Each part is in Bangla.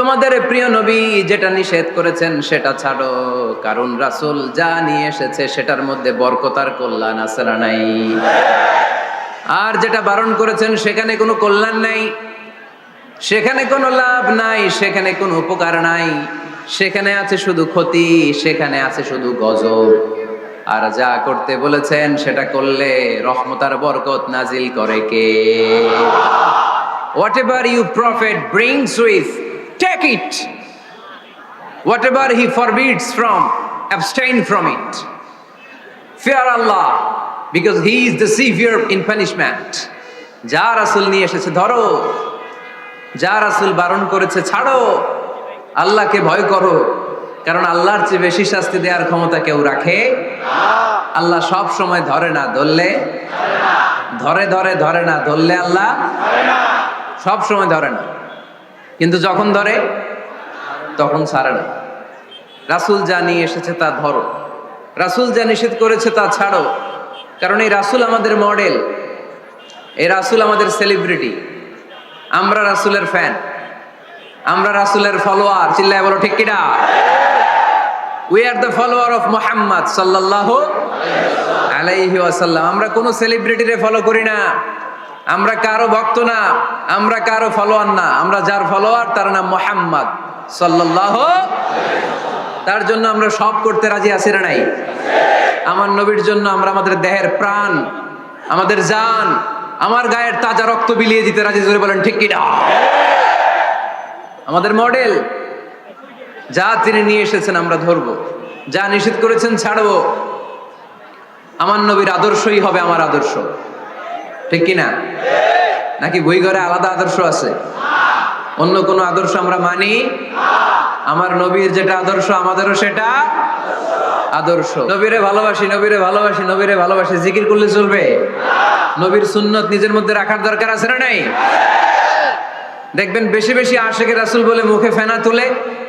তোমাদের প্রিয় নবী যেটা নিষেধ করেছেন সেটা ছাড়ো, কারণ রাসূল যা নিয়ে এসেছে সেটার মধ্যে বরকত আর কল্যাণ আছে না নাই? আর যেটা বারণ করেছেন সেখানে কোনো কল্যাণ নাই, সেখানে কোনো লাভ নাই, সেখানে কোনো উপকার নাই, সেখানে আছে শুধু ক্ষতি, সেখানে আছে শুধু গজব। আর যা করতে বলেছেন সেটা করলে রহমত আর বরকত নাজিল করে কে? Whatever you prophet brings with, take it. Whatever he forbids from, abstain from it. Fear Allah, because he is the severe in punishment. যা রাসূল নিয়ে এসেছে ধরো, যা রাসূল বারণ করেছে ছাড়ো। আল্লাহকে ভয় করো, কারণ আল্লাহর চেয়ে বেশি শাস্তি দেওয়ার ক্ষমতা কেউ রাখে না। আল্লাহ সব সময় ধরে না, ধরলে ধরে না, ধরলে আল্লাহ সব সময় ধরে না, কিন্তু যখন ধরে তখন ছাড়ে না। রাসূল যা নিয়ে এসেছে তা ধরো, রাসূল যা নিষেধ করেছে তা ছাড়ো, কারণ এই রাসূল আমাদের মডেল, এই রাসূল আমাদের সেলিব্রিটি। আমরা রাসূলের ফ্যান, আমরা রাসূলের ফলোয়ার। চিল্লায় বলো ঠিক কিনা? We are the follower of Muhammad সাল্লাল্লাহু আলাইহি ওয়াসাল্লাম। আমরা কোনো সেলিব্রিটিরে ফলো করি না, আমরা কারো ভক্ত না, আমরা কারো ফলোয়ার না, আমরা যার ফলোয়ার তার নাম মুহাম্মদ সাল্লাল্লাহু। তার জন্য আমরা সব করতে রাজি আছি না নাই? আমার নবীর জন্য আমরা আমাদের দেহের প্রাণ, আমাদের জান, আমার গায়ের তাজা রক্ত বিলিয়ে দিতে রাজি। জোরে বলেন ঠিক কিনা? আমাদের মডেল, যা তিনি নিয়ে এসেছেন আমরা ধরবো, যা নিষেধ করেছেন ছাড়বো। আমার নবীর আদর্শই হবে আমার আদর্শ, ঠিক কিনা? নাকি বই ঘরে আলাদা আদর্শ আছে? অন্য কোনো আদর্শ আমরা মানি? আমার নবীর যেটা আদর্শ আমাদেরও সেটা আদর্শ। নবীরে ভালোবাসি, নবীরে ভালোবাসি, নবীরে ভালোবাসি, জিকির করলে চলবে? নবীর সুন্নত নিজের মধ্যে রাখার দরকার আছে না নাই? দেখবেন বেশি বেশি আশিকে রাসূল বলে মুখে ফেনা তুলে,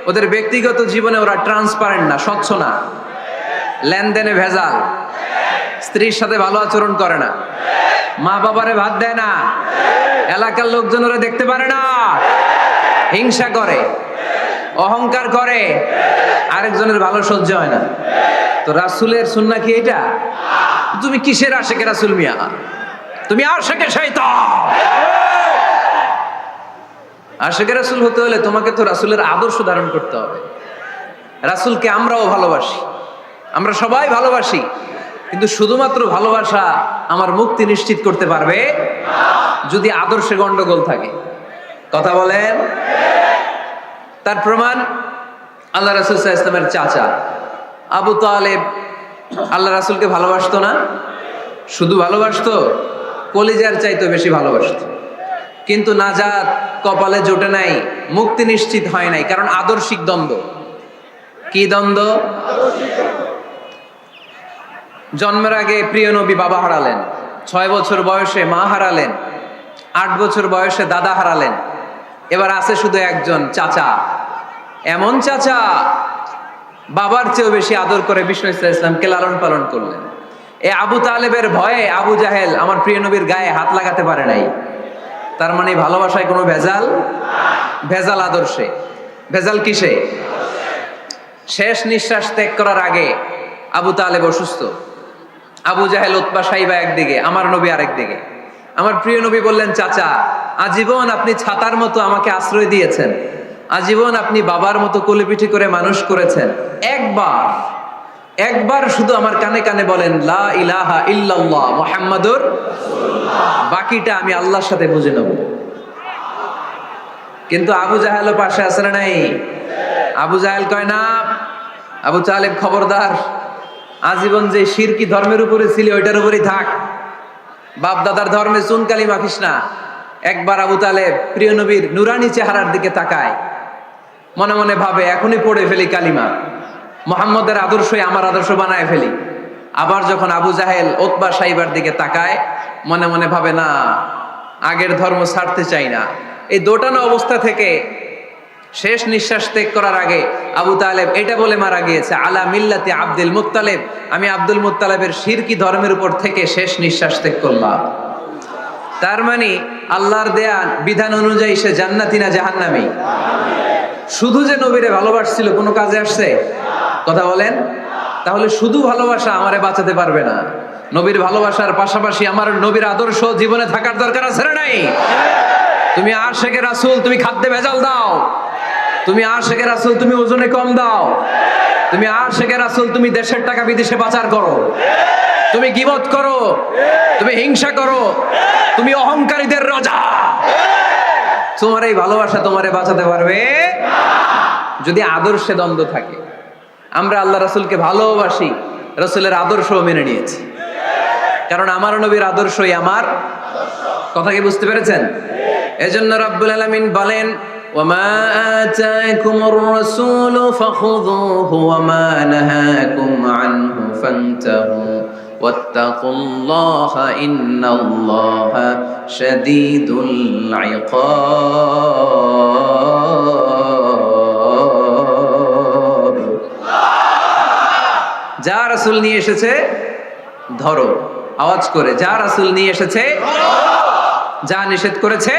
ওদের ব্যক্তিগত জীবনে ওরা ট্রান্সপারেন্ট না, স্বচ্ছ না, লেনদেনে ভেজাল, স্ত্রীর সাথে ভালো আচরণ করে না, মা বাবারে ভাত দেয় না, এলাকার লোকজন ওরা দেখতে পারে না, হিংসা করে, অহংকার করে, আরেকজনের ভালো সহ্য হয় না। তো রাসূলের সুন্নাহ কি এটা? তুমি কিসের আশিকে রাসূল মিয়া? তুমি আশিকে শয়তান। আশিকে রাসূল হতে হলে তোমাকে তো রাসূলের আদর্শ ধারণ করতে হবে। রাসূলকে আমরাও ভালোবাসি, আমরা সবাই ভালোবাসি, কিন্তু শুধুমাত্র ভালোবাসা আমার মুক্তি নিশ্চিত করতে পারবে যদি আদর্শে গন্ডগোল থাকে। কথা বলেন? তার প্রমাণ আল্লাহ রাসূল সাল্লাল্লাহু আলাইহি ওয়াসাল্লামের চাচা আবু তালেব আল্লাহ রাসূলকে ভালোবাসতো না? শুধু ভালোবাসতো, কলিজার চাইতে বেশি ভালোবাসতো, কিন্তু নাজাত কপালে জোটে নাই, মুক্তি নিশ্চিত হয় নাই, কারণ আদর্শিক দ্বন্দ্ব। কি দ্বন্দ্ব? জন্মের আগে প্রিয় নবী বাবা হারালেন, 6 বছর বয়সে মা হারালেন, 8 বছর বয়সে দাদা হারালেন, এবার আছে শুধু একজন চাচা। এমন চাচা বাবার চেয়েও বেশি আদর করে বিষ্ণু ইসলামকে লালন পালন করলেন। এই আবু তালেবের ভয়ে আবু জাহেল আমার প্রিয় নবীর গায়ে হাত লাগাতে পারে নাই। তার মানে ভালোবাসায় কোনো ভেজাল? ভেজাল আদর্শে। ভেজাল কিসে? শেষ নিঃশ্বাস ত্যাগ করার আগে আবু তালেব অসুস্থ, আবু জাহেল উতবা সাইবা একদিকে, আমার নবী আরেক দিকে। আমার প্রিয় নবী বললেন, চাচা আজীবন আপনি ছাতার মতো আমাকে আশ্রয় দিয়েছেন, আজীবন আপনি বাবার মতো কোলেপিঠি করে মানুষ করেছেন, একবার শুধু আমার কানে কানে বলেন লা ইলাহা ইল্লাল্লাহ মুহাম্মাদুর রাসূলুল্লাহ, বাকিটা আমি আল্লাহর সাথে বুঝে নেব। কিন্তু আবু জাহেলও পাশে আছে না নাই? আবু জাহেল কয় না, আবু তালেব খবরদার, আজীবন যে শিরকি ধর্মের উপরে ছিল ওইটার উপরেই থাক, বাপ দাদার ধর্মে চুনকালি মাখিস না। একবার আবু তালেব প্রিয় নবীর নুরানি চেহারার দিকে তাকায়, মনে মনে ভাবে এখনই পড়ে ফেলি কালিমা, মুহাম্মদের আদর্শই আমার আদর্শ বানায় ফেলি। আবার যখন আবু জাহেল উতবা সাইবার দিকে তাকায়, মনে মনে ভাবে না, আগের ধর্ম ছাড়তে চাই না। এই দোটানা অবস্থা থেকে শেষ নিঃশ্বাস ত্যাগ করার আগে আবু তালেব এটা বলে মারা গিয়েছে, আলা মিল্লাতি আব্দুল মুত্তালিব, আমি আব্দুল মুত্তালিবের শিরকি ধর্মের উপর থেকে শেষ নিঃশ্বাস ত্যাগ করলাম। তার মানে আল্লাহর দেয়া বিধান অনুযায়ী সে জান্নাতি না জাহান্নামী? শুধু যে নবীরে ভালোবাসছিল কোনো কাজে আসছে? কথা বলেন। তাহলে শুধু ভালোবাসা আমারে বাঁচাতে পারবে না। নবীর ভালোবাসার পাশাপাশি আমার নবীর আদর্শ জীবনে থাকার দরকার আছে না নাই? তুমি আশেকে রাসূল, তুমি খাদ্যে ভেজাল দাও। তুমি আশেকে রাসূল, তুমি ওজনে কম দাও। তুমি আশেকে রাসূল, তুমি দেশের টাকা বিদেশে পাচার করো। তুমি গীবত করো, তুমি হিংসা করো, তুমি অহংকারীদের রাজা। তোমার এই ভালোবাসা তোমারে বাঁচাতে পারবে যদি আদর্শে দ্বন্দ্ব থাকে। আমরা আল্লাহ রাসূলকে ভালোবাসি, রাসূলের আদর্শও মেনে নিয়েছি, কারণ আমার নবীর আদর্শই আমার কথা। কি বুঝতে পেরেছেন? এজন্য রাব্বুল আলামিন বলেন, ওয়ামা আতাকুমুর রাসূলু ফাখুযুহু ওয়ামা নাহাকুম আনহু ফান্তাহু ওয়াত্তাকুল্লাহা ইন্নাল্লাহা শাদীদুল ইকাব। যা রাসূল নিয়ে এসেছে ধরো, আওয়াজ করে, যা রাসূল নিয়ে এসেছে, যা নিষেধ করেছে।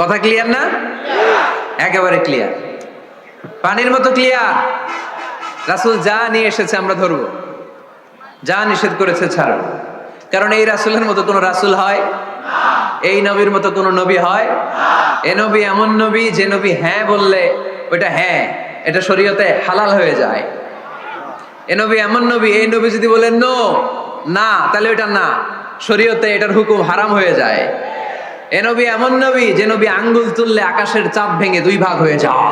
কথা ক্লিয়ার না? একেবারে ক্লিয়ার, পানির মতো ক্লিয়ার। রাসূল যা নিয়ে এসেছে আমরা ধরবো, যা নিষেধ করেছে ছাড়ব। কারণ এই রাসূলের মতো কোন রাসূল হয়? এই নবীর মতো কোন নবী হয়? এ নবী এমন নবী যে নবী হ্যাঁ বললে ওইটা হ্যাঁ, এটা শরীয়তে হালাল হয়ে যায়। এ নবী এমন নবী, এই নবী যদি বলেন নো, না, তাহলে ওইটা না, শরীয়তে এটার হুকুম হারাম হয়ে যায়। এ নবী এমন নবী যে নবী আঙ্গুল তুললে আকাশের চাঁদ ভেঙে দুই ভাগ হয়ে যায়।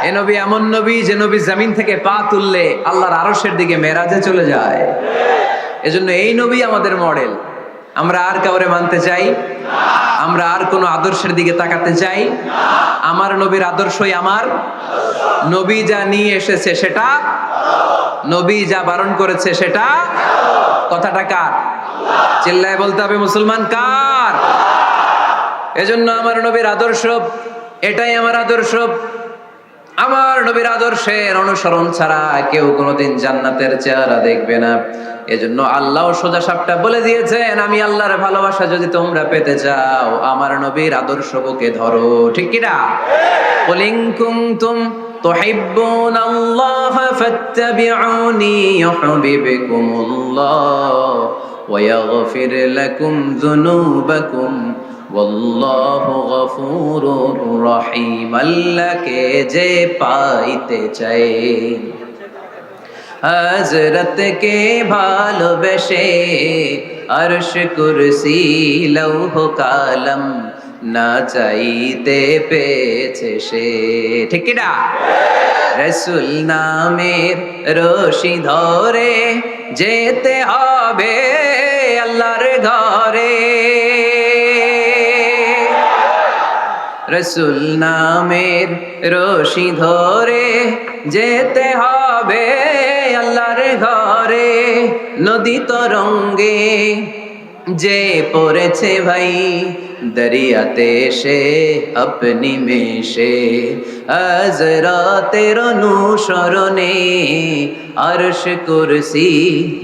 এ নবী এমন নবী যে নবী জমিন থেকে পা তুললে আল্লাহর আরশের দিকে মেরাজে চলে যায়। এজন্য এই নবী আমাদের মডেল। আমরা আর কাউরে মানতে চাই? আমরা আর কোন আদর্শের দিকে তাকাতে চাই? আমার নবীর আদর্শই আমার। নবী যা নিয়ে এসেছে সেটা, নবী যা বারণ করেছে সেটা। কথাটা কার? চিল্লায় বলতে হবে মুসলমান, কার? এজন্য আমার নবীর আদর্শ এটাই আমার আদর্শ। আমার নবীর আদর্শের অনুসরণ ছাড়া কেউ কোনোদিন জান্নাতের চেহারা দেখবে না। এজন্য আল্লাহ সোজা সাপটা বলে দিয়েছেন, আমি আল্লাহর ভালোবাসা যদি তোমরা পেতে চাও আমার নবীর আদর্শ বুকে ধরো। ঠিক কি না? কুল ইন কুনতুম তুহিব্বুনাল্লাহ ফাত্তাবিউনি ইউহিব্বুকুমুল্লাহ ওয়া ইয়াগফির লাকুম যুনুবাকুম ওয়াল্লাহু গফুরুর রহিম। আল্লাহকে যে পাইতে চায়, হযরতকে ভালোবেসে আরশ কুরসি লৌহ কালাম না চাইতে পেয়েছে সে। ঠিক কি না? রাসূল নামের রশি ধরে যেতে হবে আল্লাহর ঘরে। রাসূল নামের রশি ধরে যেতে হবে আল্লাহর ঘরে। নদী তরঙ্গে যে পড়েছে ভাই দরিয়াতে সে আপনি মেশে, হযরতের অনুসরণে আরশ কুরসি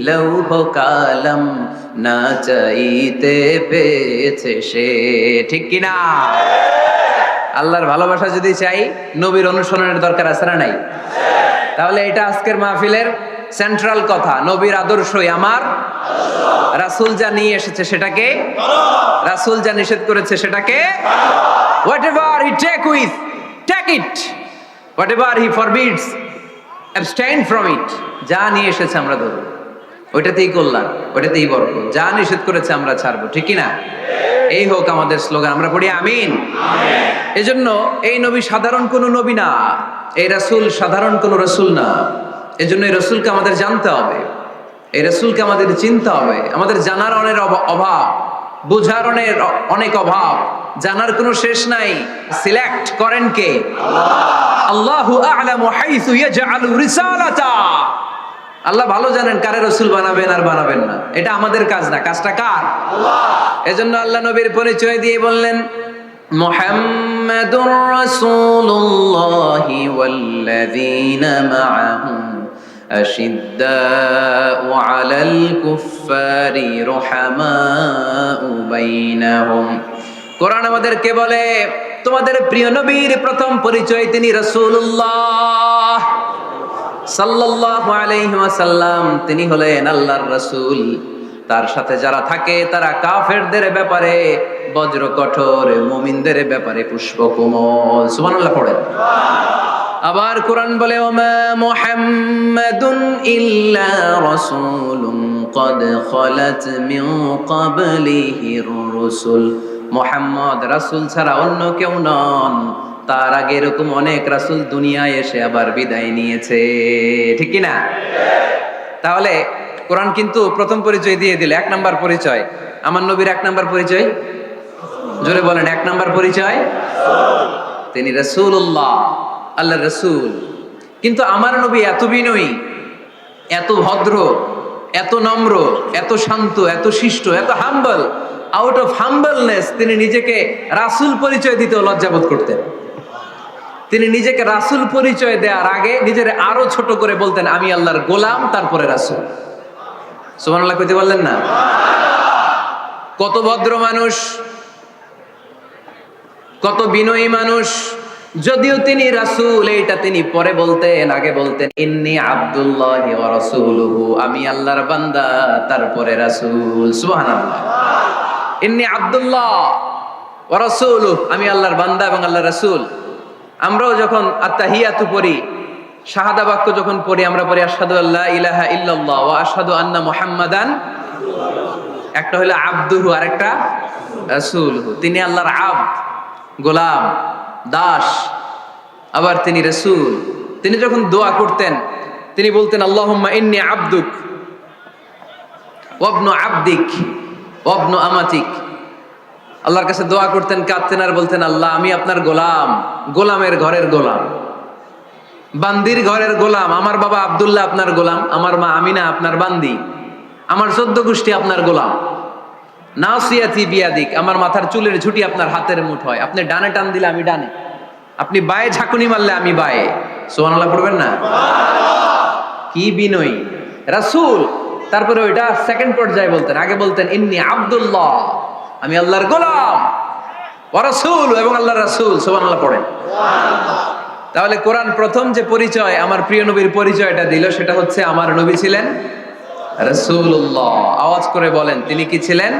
লৌহ কালাম না চাইতে পেয়েছে সে। ঠিক কি না? আল্লাহর ভালোবাসা যদি চাই নবীর অনুসরণের দরকার আছে না নাই? তাহলে এটা আজকের মাহফিলের সেন্ট্রাল কথা, নবীর আদর্শই আমার। রাসূল যা নিয়ে এসেছে সেটাকে, রাসূল যা নিষেধ করেছে সেটাকে, whatever he take it, whatever he forbids abstain from it। যা নিয়ে এসেছে আমরা ধরব, ওইটাতেই কল্যাণ, ওইটাতেই বরকত। যা নিষেধ করেছে আমরা ছাড়বো। ঠিক কি না? এই হোক আমাদের স্লোগান। আমরা পড়ি আমিন। এজন্য এই নবী সাধারণ কোন নবী না, এই রাসূল সাধারণ কোন রাসূল না। এজন্য এই রাসূলকে আমাদের জানতে হবে, এই রাসূলকে আমাদের চিনতে হবে। আমাদের জানার অনেক অভাব, বোঝার অনেক অভাব, জানার কোনো শেষ নাই। সিলেক্ট করেন কে? আল্লাহু আ'লামু হাইসু ইয়াজআলু রিসালাতা। আল্লাহ ভালো জানেন কারে রাসূল বানাবেন আর বানাবেন না। এটা আমাদের কাজ না, কাজটা কার? আল্লাহ। এজন্য আল্লাহ নবীর পরিচয় দিয়ে বললেন, মুহাম্মাদুর রাসূলুল্লাহি ওয়াল্লাযীনা মা'আহু আশিদ্দাউ আলাল কুফফারি রুহামাউ বাইনাহুম। কোরআন আমাদেরকে বলে তোমাদের প্রিয় নবীর প্রথম পরিচয় তিনি রাসূলুল্লাহ সাল্লাল্লাহু আলাইহি ওয়াসাল্লাম। তিনি হলেন আল্লাহর রাসূল। তার সাথে যারা থাকে তারা কাফেরদের ব্যাপারে বজ্র কঠোর, মুমিনদের ব্যাপারে পুষ্পকোমল। সুবহানাল্লাহ পড়েন। আবার কোরআন বলে ওমা মুহাম্মাদুন ইল্লা রাসূলুন ক্বাদ খালাত মিন ক্বাবলিহির রাসূল। মুহাম্মদ রাসূল ছাড়া অন্য কেউ নন, তার আগে এরকম অনেক রাসূল দুনিয়ায় এসে আবার বিদায় নিয়েছে। ঠিক কি না? তাহলে কোরআন কিন্তু প্রথম পরিচয় দিয়ে দিল, এক নাম্বার পরিচয়। আমার নবীর এক নাম্বার পরিচয়, জোরে বলেন, এক নাম্বার পরিচয় তিনি রাসূলুল্লাহ, আল্লাহর রাসূল। কিন্তু আমার নবী এত বিনয়ী, এত ভদ্র, এত নম্র, এত শান্ত, এত শিষ্ট, এত হাম্বল। আউট অফ হাম্বলনেস তিনি নিজেকে রাসূল পরিচয় দিতে লজ্জাবোধ করতেন। তিনি নিজেকে রাসূল পরিচয় দেওয়ার আগে নিজের আরো ছোট করে বলতেন, আমি আল্লাহর গোলাম, তারপরে রাসূল। সুবহানাল্লাহ কইতে বললেন না? কত ভদ্র মানুষ, কত বিনয়ী মানুষ। যদিও তিনি রাসূল, এইটা তিনি পরে বলতেন, আগে বলতেন ইন্নী আব্দুল্লাহি ওয়া রাসূলুহু, আমি আল্লাহর বান্দা, তারপরে রাসূল। সুবহানাল্লাহ। ইন্নী আব্দুল্লাহ ওয়া রাসূলুহু, আমি আল্লাহর বান্দা এবং আল্লাহর রাসূল। আমরাও যখন আত্তাহিয়াতু পড়ি, শাহাদা বাক্য যখন পড়ি, আমরা পড়ি আশহাদু আল্লা ইলাহা ইল্লাল্লাহ ওয়া আশহাদু আন্না মুহাম্মাদান। একটা হলো আব্দুহু আর একটা রাসূলুহু। তিনি আল্লাহর আব্দ, গোলাম, দাস, আবার তিনি রাসূল। তিনি যখন দোয়া করতেন তিনি বলতেন আল্লাহুম্মা ইন্নী আবদুক ওয়া ইবনু আবদিক ওয়া ইবনু আমাতিক। আল্লাহর কাছে দোয়া করতেন, কাঁদতেন আর বলতেন, আল্লাহ আমি আপনার গোলাম, গোলামের ঘরের গোলাম, বান্দির ঘরের গোলাম। আমার বাবা আব্দুল্লাহ আপনার গোলাম, আমার মা আমিনা আপনার বান্দি, আমার 14 গোষ্ঠী আপনার গোলাম। নাসিয়াতি বিয়াদিক, আমার মাথার চুলের ঝুঁটি আপনার হাতের মুঠোয়। আপনি ডানে টান দিলে আমি ডানে, আপনি বায়ে ঝাঁকুনি মারলে আমি বায়ে। সুবহানাল্লাহ পড়বেন না? কি বিনয়ী রাসূল। তারপরে ওইটা সেকেন্ড পর্যায়ে বলতেন। আগে বলতেন ইন্নী আব্দুল্লাহ, আমি আল্লাহর গোলাম, ওয়া রাসূল, এবং আল্লাহর রাসূল। সুবহানাল্লাহ পড়েন। তাহলে কোরআন প্রথম যে পরিচয় আমার প্রিয় নবীর পরিচয়টা দিল, সেটা হচ্ছে আমার নবী ছিলেন রাসূলুল্লাহ। আওয়াজ করে বলেন, তিনি কি ছিলেন?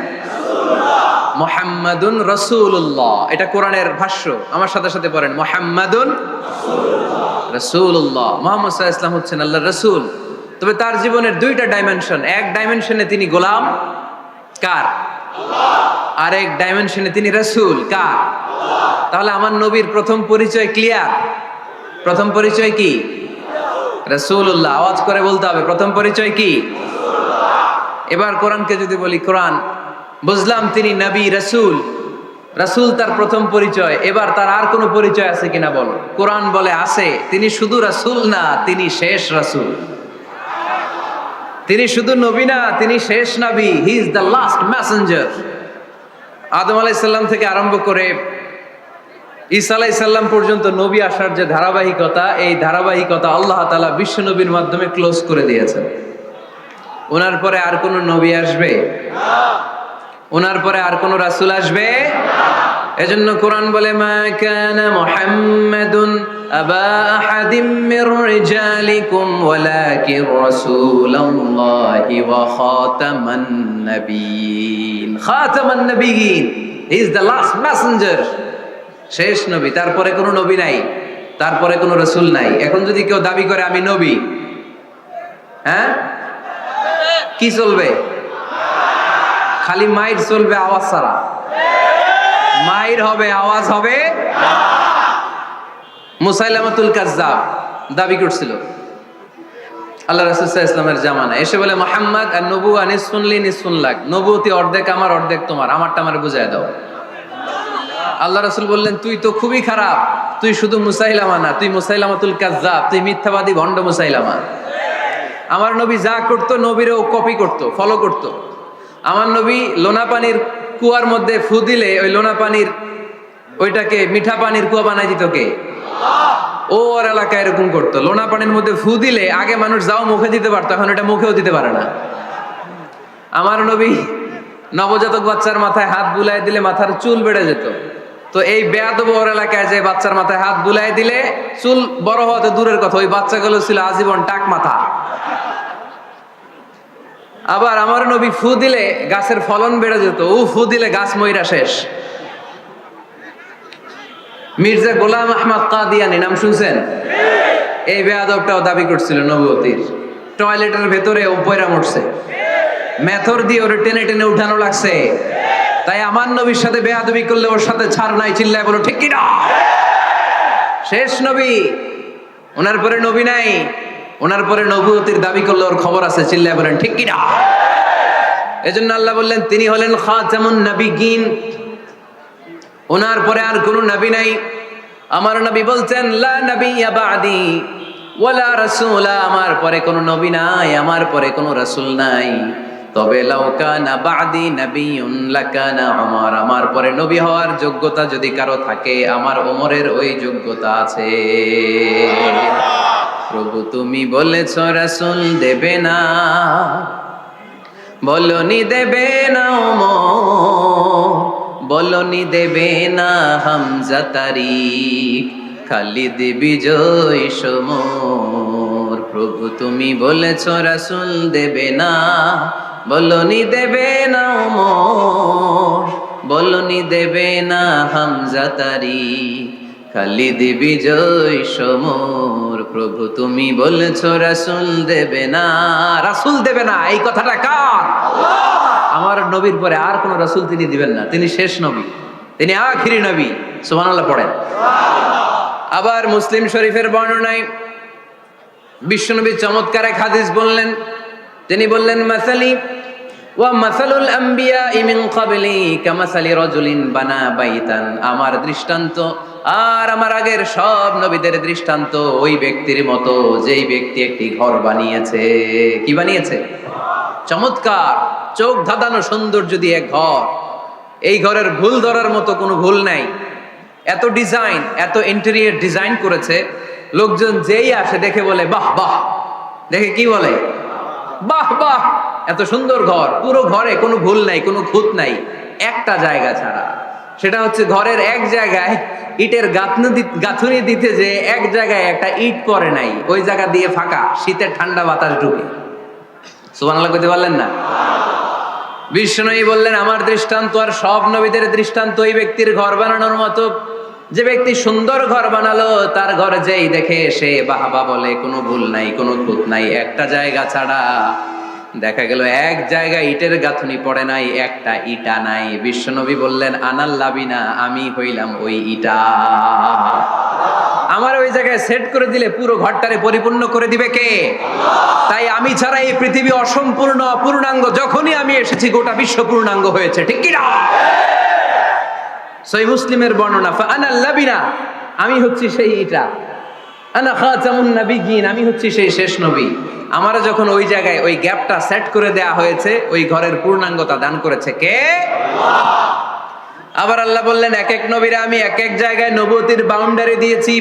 মুহাম্মাদুন রাসূলুল্লাহ। এটা কোরআনের ভাষ্য। আমার সাথে সাথে পড়েন, মুহাম্মাদুন রাসূলুল্লাহ। মুহাম্মদ সাল্লাল্লাহু আলাইহি ওয়াসাল্লাম হচ্ছেন আল্লাহর রাসূল। তবে তার জীবনের দুইটা ডাইমেনশন। এক ডাইমেনশনে তিনি গোলাম, কার? আল্লাহ। আর এক ডাইমেনশনে তিনি রাসূল, কার? আল্লাহ। তাহলে আমার নবীর প্রথম পরিচয় ক্লিয়ার। প্রথম পরিচয় কি? রাসূলুল্লাহ। আওয়াজ করে বলতে হবে, প্রথম পরিচয় কি? এবার কোরআনকে যদি বলি, কোরআন বুঝলাম তিনি নবী, রাসূল। রাসূল তার প্রথম পরিচয়। এবার তার আর কোনো পরিচয় আছে কিনা বলো? কোরআন বলে আছে। তিনি শুধু রাসূল না, তিনি শেষ রাসূল। তিনি শুধু নবী না, তিনি শেষ নবী। He is the last messenger. Adam আলাইহিস সালাম থেকে আরম্ভ করে ঈসা আলাইহিস সালাম পর্যন্ত নবী আসার যে ধারাবাহিকতা, এই ধারাবাহিকতা আল্লাহ তাআলা বিশ্ব নবীর মাধ্যমে ক্লোজ করে দিয়েছেন। ওনার পরে আর কোন নবী আসবে না, ওনার পরে আর কোন রাসূল আসবে না। এজন্য কোরআন বলে, মা কানা মুহাম্মাদুন আবা আহাদিম মির রিজালিকুম ওয়ালাকিন রাসূলুল্লাহি ওয়া খাতামান নাবিয়্যিন। খাতামান নাবিয়্যিন, he is the last messenger, শেষ নবী। তারপরে কোনো নবী নাই, তারপরে কোনো রাসূল নাই। এখন যদি কেউ দাবি করে আমি নবী, হ্যাঁ, কি চলবে? খালি মাইর চলবে, আওয়াজ ছাড়া। মাইর হবে, আওয়াজ হবে। মুসাইলামাতুল কাজ্জাব দাবি করছিল আল্লাহ রাসূল সাল্লাল্লাহু আলাইহি ওয়াসাল্লামের জামানায়, এসে বলে, মুহাম্মদ আর নবুয়া নিসফুন লি নিসফুন লাক, নবুয়তি অর্ধেক আমার, অর্ধেক তোমার, আমারটা আমারে বুঝায় দাও। আল্লাহ রাসূল বললেন, তুই তো খুবই খারাপ, তুই শুধু মুসাইলামা না, তুই মুসাইলামাতুল কাজ্জাব, তুই মিথ্যাবাদী ভণ্ড মুসাইলামা। আমার নবী যা করতো নবীরও কপি করতো, ফলো করতো। আমার নবী লোনা পানির কুয়ার মধ্যে ফু দিলে ওই লোনা পানির ওইটাকে মিঠা পানির কুয়া বানাই দিত কে? ও ওর এলাকায় এরকম করতো। লোনা পানির মধ্যে ফু দিলে আগে মানুষ যাও মুখে দিতে পারতো, এখন এটা মুখেও দিতে পারে না। আমার নবী নবজাতক বাচ্চার মাথায় হাত বুলাই দিলে মাথার চুল বেড়ে যেত। তো এই বেয়াদব ওর এলাকায় যে বাচ্চার মাথায় হাত বুলাই দিলে চুল বড় হওয়াতে দূরের কথা, ওই বাচ্চাগুলো ছিল আজীবন টাক মাথা। আবার আমার নবী ফু দিলে গাছের ফলন বেড়ে যেত, ও ফু দিলে গাছ মইরা শেষ। মির্জা গোলাম আহমদ কাদিয়ানি নাম শুনছেন? এই বেয়াদবটাও দাবি করছিল নবুয়তির। টয়লেটের ভেতরে ও পয়রা মরছে, মেথর দিয়ে ওরে টেনে টেনে উঠানো লাগছে। তাই আমার নবীর সাথে বেয়াদবি করলে ওর সাথে ছাড় নাই, চিল্লায় বলো ঠিক কিনা? শেষ নবী, ওনার পরে নবী নাই, ওনার পরে নবুয়তির দাবি করলে ওর খবর আছে, চিল্লায় বলেন ঠিক কিনা? এজন্য আল্লাহ বললেন তিনি হলেন খাতামুন নবিয়্যিন, ওনার পরে আর কোনো নবী নাই। আমার নবী বলছেন লা নাবিয়্যা বা'দি ওয়ালা রাসূলা, আমার পরে কোনো নবী নাই, আমার পরে কোনো রাসূল নাই। তবে লাউ কানা বা'দি নাবিয়্যুন লাকানা উমর, আমার পরে নবী হওয়ার যোগ্যতা যদি কারো থাকে আমার ওমরের ওই যোগ্যতা আছে। প্রভু তুমি বলেছ রাসূল দেবে না, বলনি দেবে না ওমর, বলনি দেবে না হামজা তারিক, খালিদ বিজয় সমর। প্রভু তুমি বলেছ রাসূল দেবে না, বলনি দেবে না ওমর, বলনি দেবে না হামজা তারিক, খালিদ বিজয় সমর। প্রভু তুমি বলেছ রাসূল দেবে না, রাসূল দেবে না, এই কথাটা কার? আমার নবীর পরে আর কোন রাসূল তিনি দিবেন না, তিনি শেষ নবী, তিনি আখিরি নবী। সুবহানাল্লাহ পড়েন। আবার মুসলিম শরীফের বর্ণনায় বিশ্বনবী চমৎকার এক হাদিস বললেন, তিনি বললেন মাসালি ওয়া মাসালুল আম্বিয়া মিন ক্বাবলি কামাসালি রাজুলিন বানা বাইতান, আমার দৃষ্টান্ত আর আমার আগের সব নবীদের দৃষ্টান্ত ওই ব্যক্তির মতো যেই ব্যক্তি একটি ঘর বানিয়েছে। কি বানিয়েছে? চমৎকার চোখ ধাঁধানো সৌন্দর্য দিয়ে এক ঘর। এই ঘরের ভুল ধরার মতো কোনো ভুল নাই, এত ডিজাইন, এত ইন্টেরিয়র ডিজাইন করেছে, লোকজন যেই আসে দেখে বলে বাহ বাহ, দেখে কি বলে? বাহ বাহ, এত সুন্দর ঘর। পুরো ঘরে কোনো ভুল নাই, কোনো খুঁত নাই, একটা জায়গা ছাড়া, সেটা হচ্ছে ঘরের এক জায়গায় ইটের গাঁথুনি দিতে যে এক জায়গায় একটা ইট পড়ে নাই, ওই জায়গা দিয়ে ফাঁকা, শীতের ঠান্ডা বাতাস ঢুকে। সুবহানাল্লাহ কইতে পারলেন না? বিষ্ণুই বললেন আমার দৃষ্টান্ত আর সব নবীদের দৃষ্টান্ত ওই ব্যক্তির ঘর বানানোর মতো, যে ব্যক্তি সুন্দর ঘর বানালো তার ঘরে যেই দেখে সে বাহবা বলে, কোনো ভুল নাই, কোনো খুঁত নাই, একটা জায়গা ছাড়া। দেখা গেল এক জায়গায় ইটের গাঁথুনি পড়ে নাই, একটা ইটা নাই। বিশ্বনবী বললেন আনাল লাবিনা, আমি হইলাম ওই ইটা। আমার ওই জায়গায় সেট করে দিলে পুরো ঘরটারে পরিপূর্ণ করে দিবে কে? তাই আমি ছাড়া এই পৃথিবী অসম্পূর্ণ, অপূর্ণাঙ্গ। যখনই আমি এসেছি গোটা বিশ্ব পূর্ণাঙ্গ হয়েছে, ঠিক কি না? সহিহ মুসলিমের বর্ণনা, ফাআনাল লাবিনা, আমি হচ্ছি সেই ইটা, আনা খাতামুন নবিয়্যিন, আমি হচ্ছি সেই শেষ নবী। আমারা যখন ওই জায়গায় ওই গ্যাপটা সেট করে দেয়া হয়েছে, ওই ঘরের পূর্ণাঙ্গতা দান করেছে কে? আল্লাহ। আবার আল্লাহ বললেন এক এক নবীরা আমি এক এক জায়গায় নবুয়তির বাউন্ডারি দিয়েছি।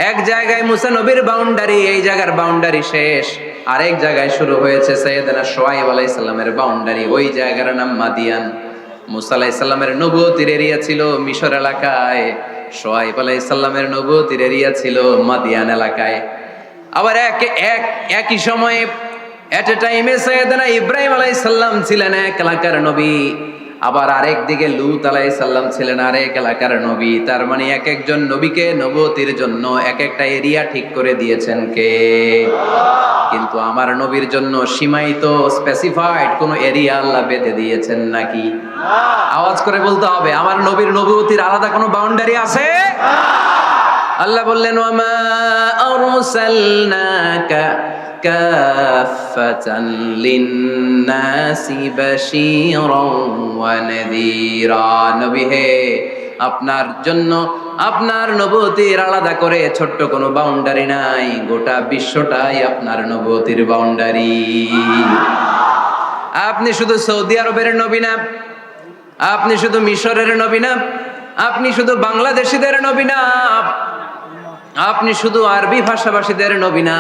এক জায়গায় মুসা নবীর বাউন্ডারি, এই জায়গার বাউন্ডারি শেষ। আরেক জায়গায় শুরু হয়েছে সাইয়েদনা শুআয়ব আলাইহিস সালামের বাউন্ডারি, ওই জায়গার নাম মাদিয়ান। মুসা আলাইহিস সালামের নবুয়তির এরিয়া ছিল মিশর এলাকায়, শুআয়ব আলাইহিস সালামের নবুয়তির এরিয়া ছিল মাদিয়ান এলাকায়। আবার একই সময়ে এট এ টাইমে সাইয়েদনা ইব্রাহিম আলাইহিস সালাম ছিলেন এক এলাকার নবী, আবার আরেক দিকে লূত আলাইহিস সালাম ছিলেন আরেক এলাকার নবী। তার মানে এক একজন নবীকে নবুয়তির জন্য এক একটা এরিয়া ঠিক করে দিয়েছেন কে? কিন্তু আমার নবীর জন্য সীমায়িত স্পেসিফাইড কোন এরিয়া আল্লাহ বেঁধে দিয়েছেন নাকি? আওয়াজ করে বলতে হবে, আমার নবীর নবুয়তির আলাদা কোনো বাউন্ডারি আছে? আল্লাহ বললেন ওয়ামা আরসালনাকা কাফাতান লিন্নাসি বাশীরান ওয়া নাযীরা, নবী হে আপনার জন্য আপনার নবুয়তির আলাদা করে ছোট্ট কোনো বাউন্ডারি নাই, গোটা বিশ্বটাই আপনার নবুয়তির বাউন্ডারি। আপনি শুধু সৌদি আরবের নবী না, আপনি শুধু মিশরের নবী না, আপনি শুধু বাংলাদেশিদের নবী না, আপনি শুধু আরবি ভাষাভাষীদের নবী না,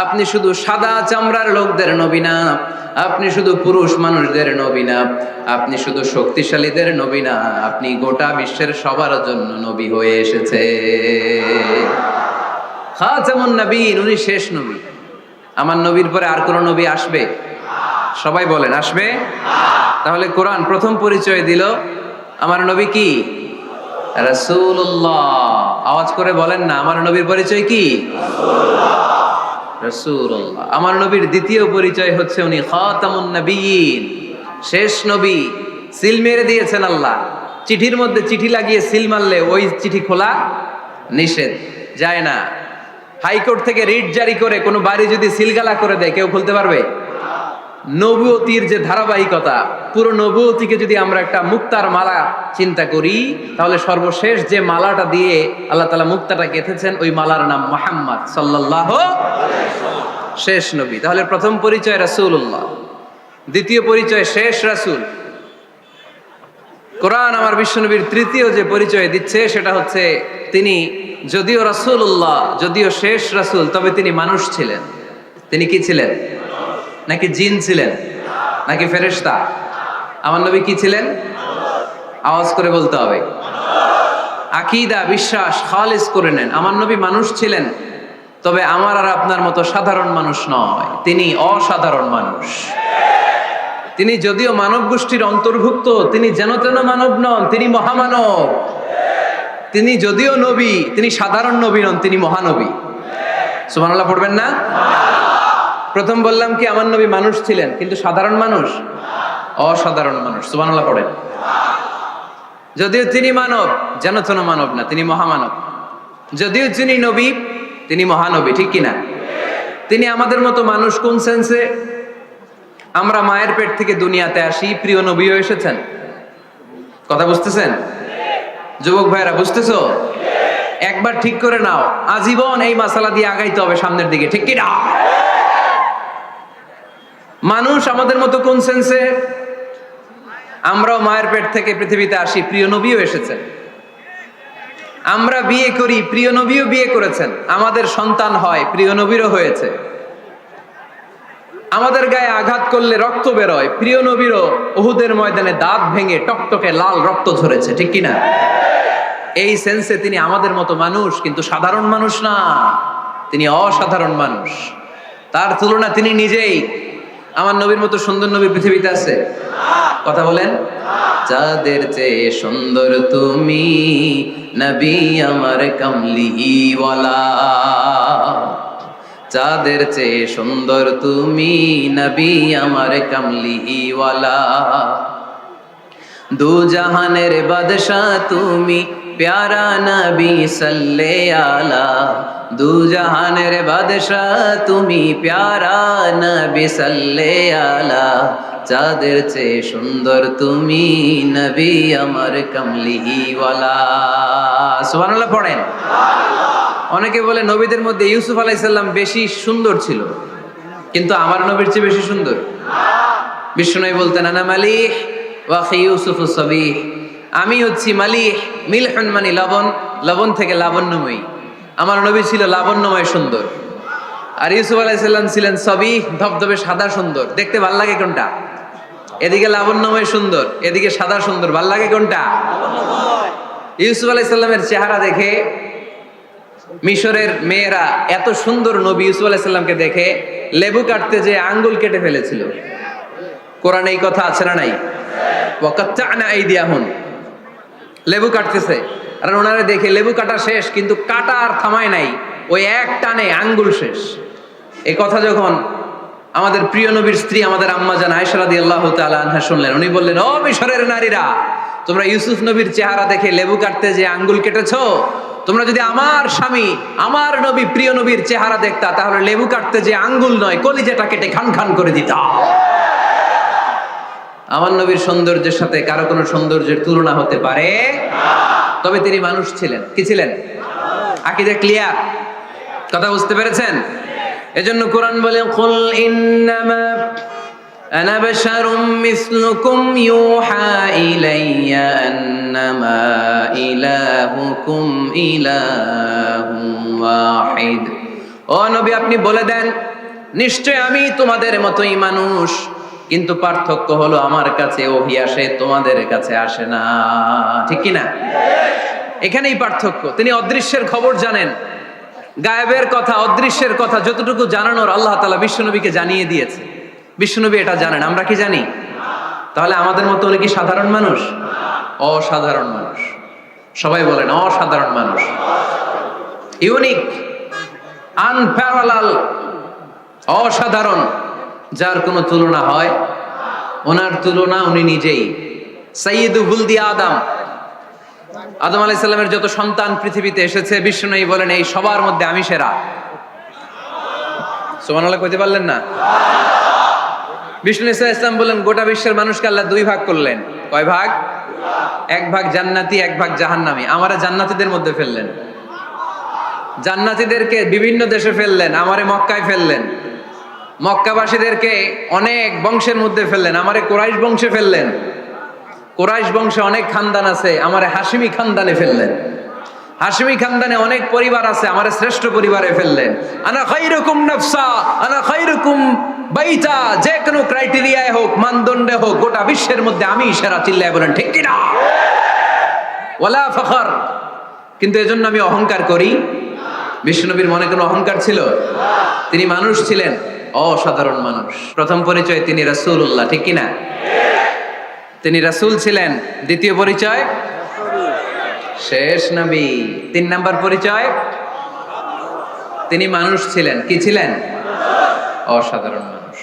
আপনি শুধু সাদা চামড়ার লোকদের নবী না, আপনি শুধু পুরুষ মানুষদের নবী না, আপনি শুধু শক্তিশালীদের নবী না, আপনি গোটা বিশ্বের সবার জন্য নবী হয়ে এসেছে। খাতামুন নবীন, উনি শেষ নবী। আমার নবীর পরে আর কোন নবী আসবে? সবাই বলেন আসবে। তাহলে কোরআন প্রথম পরিচয় দিল আমার নবী কি? রাসূলুল্লাহ। আওয়াজ করে বলেন না, আমার নবীর পরিচয় কি? রাসূলুল্লাহ। আমার নবীর দ্বিতীয় পরিচয় হচ্ছে উনি খাতামুন নবীন, শেষ নবী। সিল মেরে দিয়েছেন আল্লাহ। চিঠির মধ্যে চিঠি লাগিয়ে সিল মারলে ওই চিঠি খোলা নিষেধ, যায় না। হাইকোর্ট থেকে রিট জারি করে কোনো বাড়ি যদি সিলগালা করে দেয়, কেউ খুলতে পারবে? নবুয়তির যে ধারাবাহিকতা, পুরো নবুয়তিকে যদি আমরা একটা মুক্তার মালা চিন্তা করি, তাহলে সর্বশেষ যে মালাটা দিয়ে আল্লাহ তাআলা মুক্তাটা গেঁথেছেন, ওই মালার নাম মুহাম্মদ সাল্লাল্লাহু আলাইহি ওয়াসাল্লাম, শেষ নবী। তাহলে প্রথম পরিচয় রাসূলুল্লাহ, দ্বিতীয় পরিচয় শেষ রাসূল। কোরআন আমার বিশ্বনবীর তৃতীয় যে পরিচয় দিচ্ছে সেটা হচ্ছে তিনি যদিও রাসূলুল্লাহ, যদিও শেষ রাসূল, তবে তিনি মানুষ ছিলেন। তিনি কি ছিলেন? নাকি জিন ছিলেন? নাকি ফেরেশতা? আমার নবী কি ছিলেন? আওয়াজ করে বলতে হবে। আকীদা, বিশ্বাস খালিস করে নেন। আমার নবী মানুষ ছিলেন, তবে আমার আর আপনার মতো সাধারণ মানুষ নয়, তিনি অসাধারণ মানুষ। তিনি যদিও মানব গোষ্ঠীর অন্তর্ভুক্ত, তিনি যেন তেন মানব নন, তিনি মহামানব। তিনি যদিও নবী, তিনি সাধারণ নবী নন, তিনি মহানবী। সুবহানাল্লাহ পড়বেন না? প্রথম বললাম কি আমার নবী মানুষ ছিলেন, কিন্তু সাধারণ মানুষ, অসাধারণ মানুষ। সুবহানাল্লাহ পড়েন। যদিও তিনি মানব, যেন তেন মানব না, তিনি মহামানব। যদিও তিনি নবী, তিনি মহানবী, ঠিক কিনা? তিনি আমাদের মতো মানুষ কোন সেন্সে? আমরা মায়ের পেট থেকে দুনিয়াতে আসি, প্রিয় নবীও এসেছেন। কথা বুঝতেছেন? যুবক ভাইরা বুঝতেছো? একবার ঠিক করে নাও, আজীবন এই মাসালা দিয়ে আগাইতে হবে সামনের দিকে, ঠিক কিনা? মানুষ আমাদের মতো কোন সেন্সে? আমরাও মায়ের পেট থেকে পৃথিবীতে আসি, প্রিয় নবীও এসেছেন। আমরা বিয়ে করি, প্রিয় নবীও বিয়ে করেছেন। আমাদের সন্তান হয়, প্রিয় নবীরও হয়েছে। আমাদের গায়ে আঘাত করলে রক্ত বেরোয়, প্রিয় নবীরও উহুদের ময়দানে দাঁত ভেঙে টকটকে লাল রক্ত ঝরেছে, ঠিক কিনা? এই সেন্সে তিনি আমাদের মতো মানুষ, কিন্তু সাধারণ মানুষ না, তিনি অসাধারণ মানুষ। তার তুলনা তিনি নিজেই। আমার নবীর মতো সুন্দর নবী পৃথিবীতে আছে? কথা বলেন। যাদের চেয়ে সুন্দর তুমি নবী আমার কামলিওয়ালা, যাদের চেয়ে সুন্দর তুমি নবী আমার কামলিওয়ালা। দু জাহানের বাদশাহ তুমি প্যারা নবী সাল্লে আলা, দু জাহানের বাদশাহ তুমি প্যারা নবী সাল্লে আলা। যাদের চেয়ে সুন্দর তুমি নবী আমার কামলিওয়ালা। সুবহানাল্লাহ পড়েন। অনেকে বলে নবীদের মধ্যে ইউসুফ আলাইহিস সালাম বেশি সুন্দর ছিল, কিন্তু আমার নবীর চেয়ে বেশি সুন্দর? বিষ্ণু বলতেন আনা মালিহ ওয়া আখি ইউসুফ সাবিহ, আমি হচ্ছি মালিহ, মিলহুন মানে লবণ, লবণ থেকে লাবণ্যময়ী। আমার নবী ছিল লাবণ্যময় সুন্দর, আর ইউসুফ আলাইহিস সালাম ছিলেন সাবিহ, ধবধবে সাদা সুন্দর। দেখতে ভাল লাগে কোনটা? এদিকে লাবণ্যময় সুন্দর, এদিকে সাদা সুন্দর, ভাল লাগে কোনটা? ইউসুফ আলাইহিস সালামের চেহারা দেখে মিশরের মেয়েরা এত সুন্দর নবী ইউসুফ আলাইহিস সালামকে দেখে লেবু কাটতে যে আঙ্গুল কেটে ফেলেছিল। কোরআনে এই কথা আছে না নাই? ওয়াকাত্তা'না আইদিয়াহুম, লেবু কাটতেছে, আর ওনারে দেখে লেবু কাটা শেষ, কিন্তু কাটা আর থামায় নাই, ওই এক টানে আঙ্গুল শেষ। এই কথা যখন আমাদের প্রিয় নবীর স্ত্রী আমাদের আম্মা জান আয়েশা রাদিয়াল্লাহু তাআলা আনহা শুনলেন, উনি বললেন, ও মিশরের নারীরা, তোমরা ইউসুফ নবীর চেহারা দেখে লেবু কাটতে যে আঙ্গুল কেটেছো, তোমরা যদি আমার স্বামী আমার নবী প্রিয় নবীর চেহারা দেখতা, তাহলে লেবু কাটতে যে আঙ্গুল নয়, কলিজাটা কেটে খান খান করে দিতা। আমার নবীর সৌন্দর্যের সাথে কারো কোনো সৌন্দর্যের তুলনা হতে পারে না। তবে তিনি মানুষ ছিলেন। কি ছিলেন? আকীদা ক্লিয়ার? কথা বুঝতে পেরেছেন? এজন্য কোরআন বলে, কুল ইন্নামা আনা বাশারুম মিসলুকুম ইউহা ইলাইয়া আন্নামা ইলাহুকুম ইলাহুম ওয়াহিদ ও নবী, আপনি বলে দেন, নিশ্চয় আমি তোমাদের মতোই মানুষ, কিন্তু পার্থক্য হলো আমার কাছে ওহী আসে, তোমাদের কাছে আসে না। ঠিক কি না? এখানেই পার্থক্য। তিনি অদৃশ্যের খবর জানেন, গায়েবের কথা, অদৃশ্যের কথা যতটুকু জানানোর আল্লাহ তাআলা বিশ্বনবীকে জানিয়ে দিয়েছে। বিশ্বনবী এটা জানেন, আমরা কি জানি? তাহলে আমাদের মতো উনি কি সাধারণ মানুষ? অসাধারণ মানুষ। সবাই বলেন অসাধারণ মানুষ। ইউনিক, আনপ্যারালাল, অসাধারণ, যার কোনো তুলনা হয়? ওনার তুলনা উনি নিজেই। সাইয়্যিদু বুলদি আদম, আদম আলাইহিস সালামের যত সন্তান পৃথিবীতে এসেছে, বিশ্বনবী বলেন এই সবার মধ্যে আমি সেরা। সুবহানাল্লাহ কইতে পারলেন না? বিষ্ণু ইসলাম বলেন গোটা বিশ্বের মানুষকে আল্লাহ দুই ভাগ করলেন। কয় ভাগ? এক ভাগ জান্নাতি, এক ভাগ জাহান্নামী। আমারে জান্নাতীদের মধ্যে ফেললেন। জান্নাতীদেরকে বিভিন্ন দেশে ফেললেন, আমারে মক্কায় ফেললেন। মক্কাবাসীদেরকে অনেক বংশের মধ্যে ফেললেন, আমারে কুরাইশ বংশে ফেললেন। কুরাইশ বংশে অনেক খানদান আছে, আমারে হাশিমি খানদানে ফেললেন। হাশিমি খানদানে অনেক পরিবার আছে, আমারে শ্রেষ্ঠ পরিবারে ফেললেন। আনা খায়রুকুম নাফসা, আনা খায়রুকুম বাইতা, যে কোনো ক্রাইটেরিয়ায় হোক, মানদণ্ডে হোক, গোটা বিশ্বের মধ্যে আমি সেরা। চিল্লায় বলেন ঠিক কি না? ওয়ালা ফখর। কিন্তু এজন্য আমি অহংকার করি? বিশ্বনবীর মনে কোনো অহংকার ছিল? তিনি মানুষ ছিলেন, অসাধারণ মানুষ। প্রথম পরিচয় তিনি রাসূলুল্লাহ, ঠিক কি না? তিনি রাসূল ছিলেন। দ্বিতীয় পরিচয় শেষ নবী। 3 নাম্বার পরিচয় তিনি মানুষ ছিলেন। কি ছিলেন? অসাধারণ মানুষ।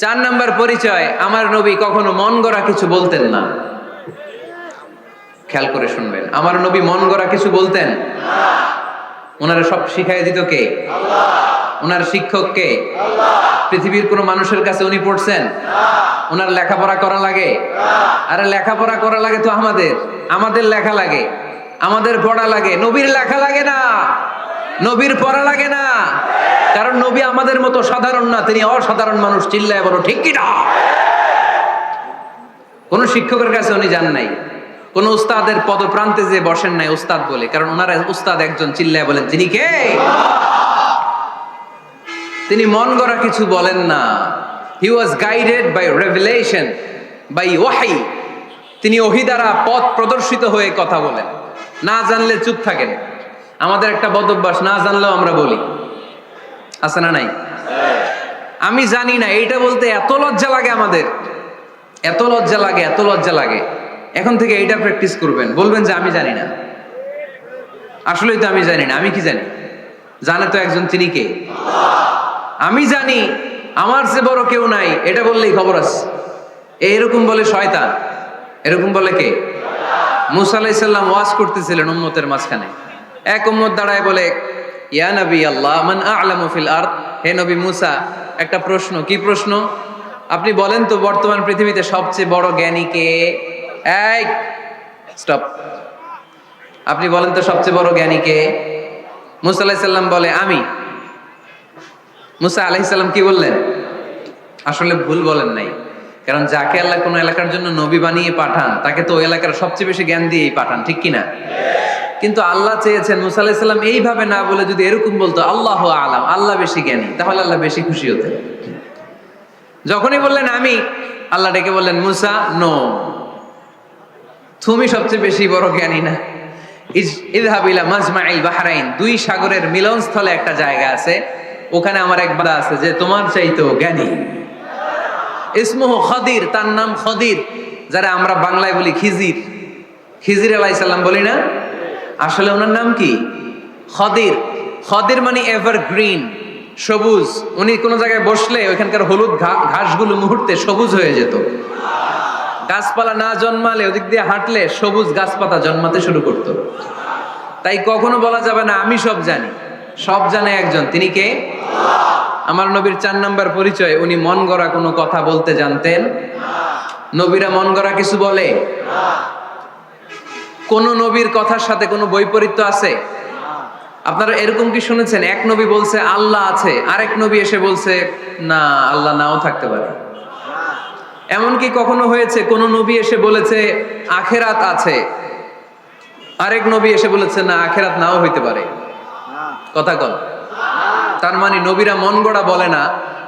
4 নাম্বার পরিচয়, আমার নবী কখনো মন গড়া কিছু বলতেন না। খেয়াল করে শুনবেন, আমার নবী মন গড়া কিছু বলতেন না। ওনারা সব শিখাই দিত কে? আল্লাহ। ওনার শিক্ষক কে? আল্লাহ। পৃথিবীর কোন মানুষের কাছে উনি পড়ছেন? না। ওনার লেখাপড়া করা লাগে? না। আরে লেখাপড়া করা লাগে তো আমাদের লেখা লাগে, আমাদের পড়া লাগে। নবীর লেখা লাগে না, নবীর পড়া লাগে না, কারণ নবী আমাদের মতো সাধারণ না, তিনি অসাধারণ মানুষ। চিল্লায় বলো ঠিক কি না? কোন শিক্ষকের কাছে উনি যান নাই, কোন উস্তাদের পদপ্রান্তে যে বসেন নাই উস্তাদ বলে, কারণ ওনারা উস্তাদ একজন। চিল্লায় বলেন তিনি কে? তিনি মন গড়া কিছু বলেন না। He was guided by revelation, by ওয়াহি। তিনি ওহী দ্বারা পথ প্রদর্শিত হয়ে কথা বলেন। না জানলে চুপ থাকেন। আমাদের একটা বদ অভ্যাস, না জানলেও আমরা বলি, আছে না নাই? আমি জানি না, এইটা বলতে এত লজ্জা লাগে আমাদের, এত লজ্জা লাগে, এত লজ্জা লাগে। এখন থেকে এইটা প্র্যাকটিস করবেন, বলবেন যে আমি জানি না। আসলেই তো আমি জানি না। আমি কি জানি? জানে তো একজন, তিনি কে? আমি জানি, আমার চেয়ে বড় কেউ নাই, এটা বললেই খবর আছে। এইরকম বলে শয়তান। এরকম বলে কে? মুসা আলাইহিস সালাম ওয়াজ করতেছিলেন উম্মতের মাঝখানে। এক উম্মত দাঁড়ায় বলে, ইয়া নবী আল্লাহ, মান আ'লামু ফিল আরদ। হে নবী মুসা, একটা প্রশ্ন। কি প্রশ্ন? আপনি বলেন তো বর্তমান পৃথিবীতে সবচেয়ে বড় জ্ঞানী কে? এই স্টপ। আপনি বলেন তো সবচেয়ে বড় জ্ঞানী কে? মুসা আলাইহিস সালাম বলে আমি। মুসা আলাইহিস সালাম কি বললেন? আসলে ভুল বলেন নাই, কারণ যাকে আল্লাহ কোন এলাকার জন্য নবী বানিয়ে পাঠান, তাকে তো ওই এলাকার সবচেয়ে বেশি জ্ঞান দিয়েই পাঠান, ঠিক কিনা? কিন্তু আল্লাহ চেয়েছেন মুসা আলাইহিস সালাম এইভাবে না বলে যদি এরকম বলতো, আল্লাহু আ'লাম, আল্লাহ বেশি জ্ঞানী, তাহলে আল্লাহ বেশি খুশি হতেন। যখনই বললেন আমি, আল্লাহ ডেকে বললেন মুসা, নো, তুমি সবচেয়ে বেশি বড় জ্ঞানী না। ইযহাব ইলা মাজমাইল বাহরাইন, 2 সাগরের মিলনস্থলে একটা জায়গা আছে, ওখানে আমার এক বান্দা আছে যে তোমার চাইতেও জ্ঞানী। ইসমুহু খদির, তার নাম খদির, যারা আমরা বাংলায় বলি খিজির। খিজির আলাইহিস সালাম বলি না, আসলে ওনার নাম কি? খদির। খদির মানে এভারগ্রিন, সবুজ। উনি কোন জায়গায় বসলে ওইখানকার হলুদ ঘাসগুলো মুহূর্তে সবুজ হয়ে যেত। গাছপালা না জন্মালে ওদিক দিয়ে হাঁটলে সবুজ গাছপাতা জন্মাতে শুরু করতো। তাই কখনো বলা যাবে না আমি সব জানি। সব জানে একজন, তিনি কে? আমার নবীর 4 নাম্বার পরিচয়, উনি মন গড়া কোনো কথা বলতে জানতেন না। নবীরা মন গড়া কিছু বলে না। কোন নবীর কথার সাথে কোনো বৈপরীত্য আছে? আপনারা এরকম কি শুনেছেন, এক নবী বলছে আল্লাহ আছে, আরেক নবী এসে বলছে না, আল্লাহ নাও থাকতে পারে? এমনকি কখনো হয়েছে কোন নবী এসে বলেছে আখেরাত আছে, আরেক নবী এসে বলেছে না, আখেরাত নাও হইতে পারে? কথা কল। তার মানে নবীরা মন গড়া বলে না,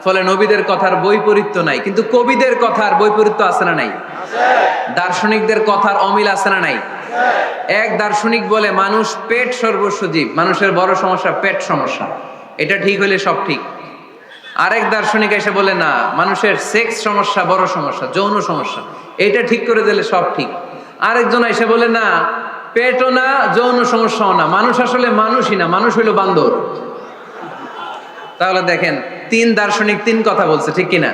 ফলে নবীদের কথার বৈপরীত্য নাই। কিন্তু কবিদের কথার বৈপরীত্য আছে না নাই? দার্শনিকদের কথার অমিল আছে না নাই? এক দার্শনিক বলে মানুষ পেট সর্বস্ব জীব, মানুষের বড় সমস্যা পেট সমস্যা, এটা ঠিক হইলে সব ঠিক। আরেক দার্শনিক এসে বলে না, মানুষের সেক্স সমস্যা বড় সমস্যা, যৌন সমস্যা, এটা ঠিক করে দিলে সব ঠিক। আরেকজন এসে বলে না, পেটও না যৌন সমস্যাও না, মানুষ আসলে মানুষই না, মানুষ হইল বান্দর। তাহলে দেখেন, তিন দার্শনিক তিন কথা বলছে, ঠিক কিনা?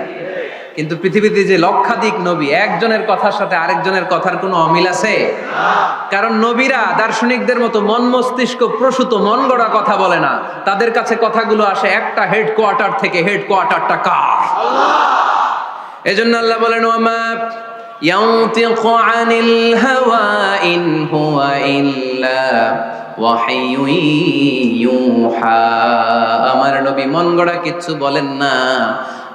কিন্তু পৃথিবীতে যে লক্ষাধিক নবী, একজনের কথার সাথে আরেকজনের কথার কোনো অমিল আছে? কারণ নবীরা দার্শনিকদের মতো মন মস্তিষ্ক প্রসূত মন গড়া কথা বলে না, তাদের কাছে কথাগুলো আসে একটা হেডকোয়ার্টার থেকে। হেডকোয়ার্টারটা কার? এজন্য আল্লাহ বলেন, ওয়ামা ইয়ানতিকু আনিল হাওয়া ইন হুয়া ইল্লা ওয়াহয়ুন ইউহা। আমার নবী মন গড়া কিচ্ছু বলেন না,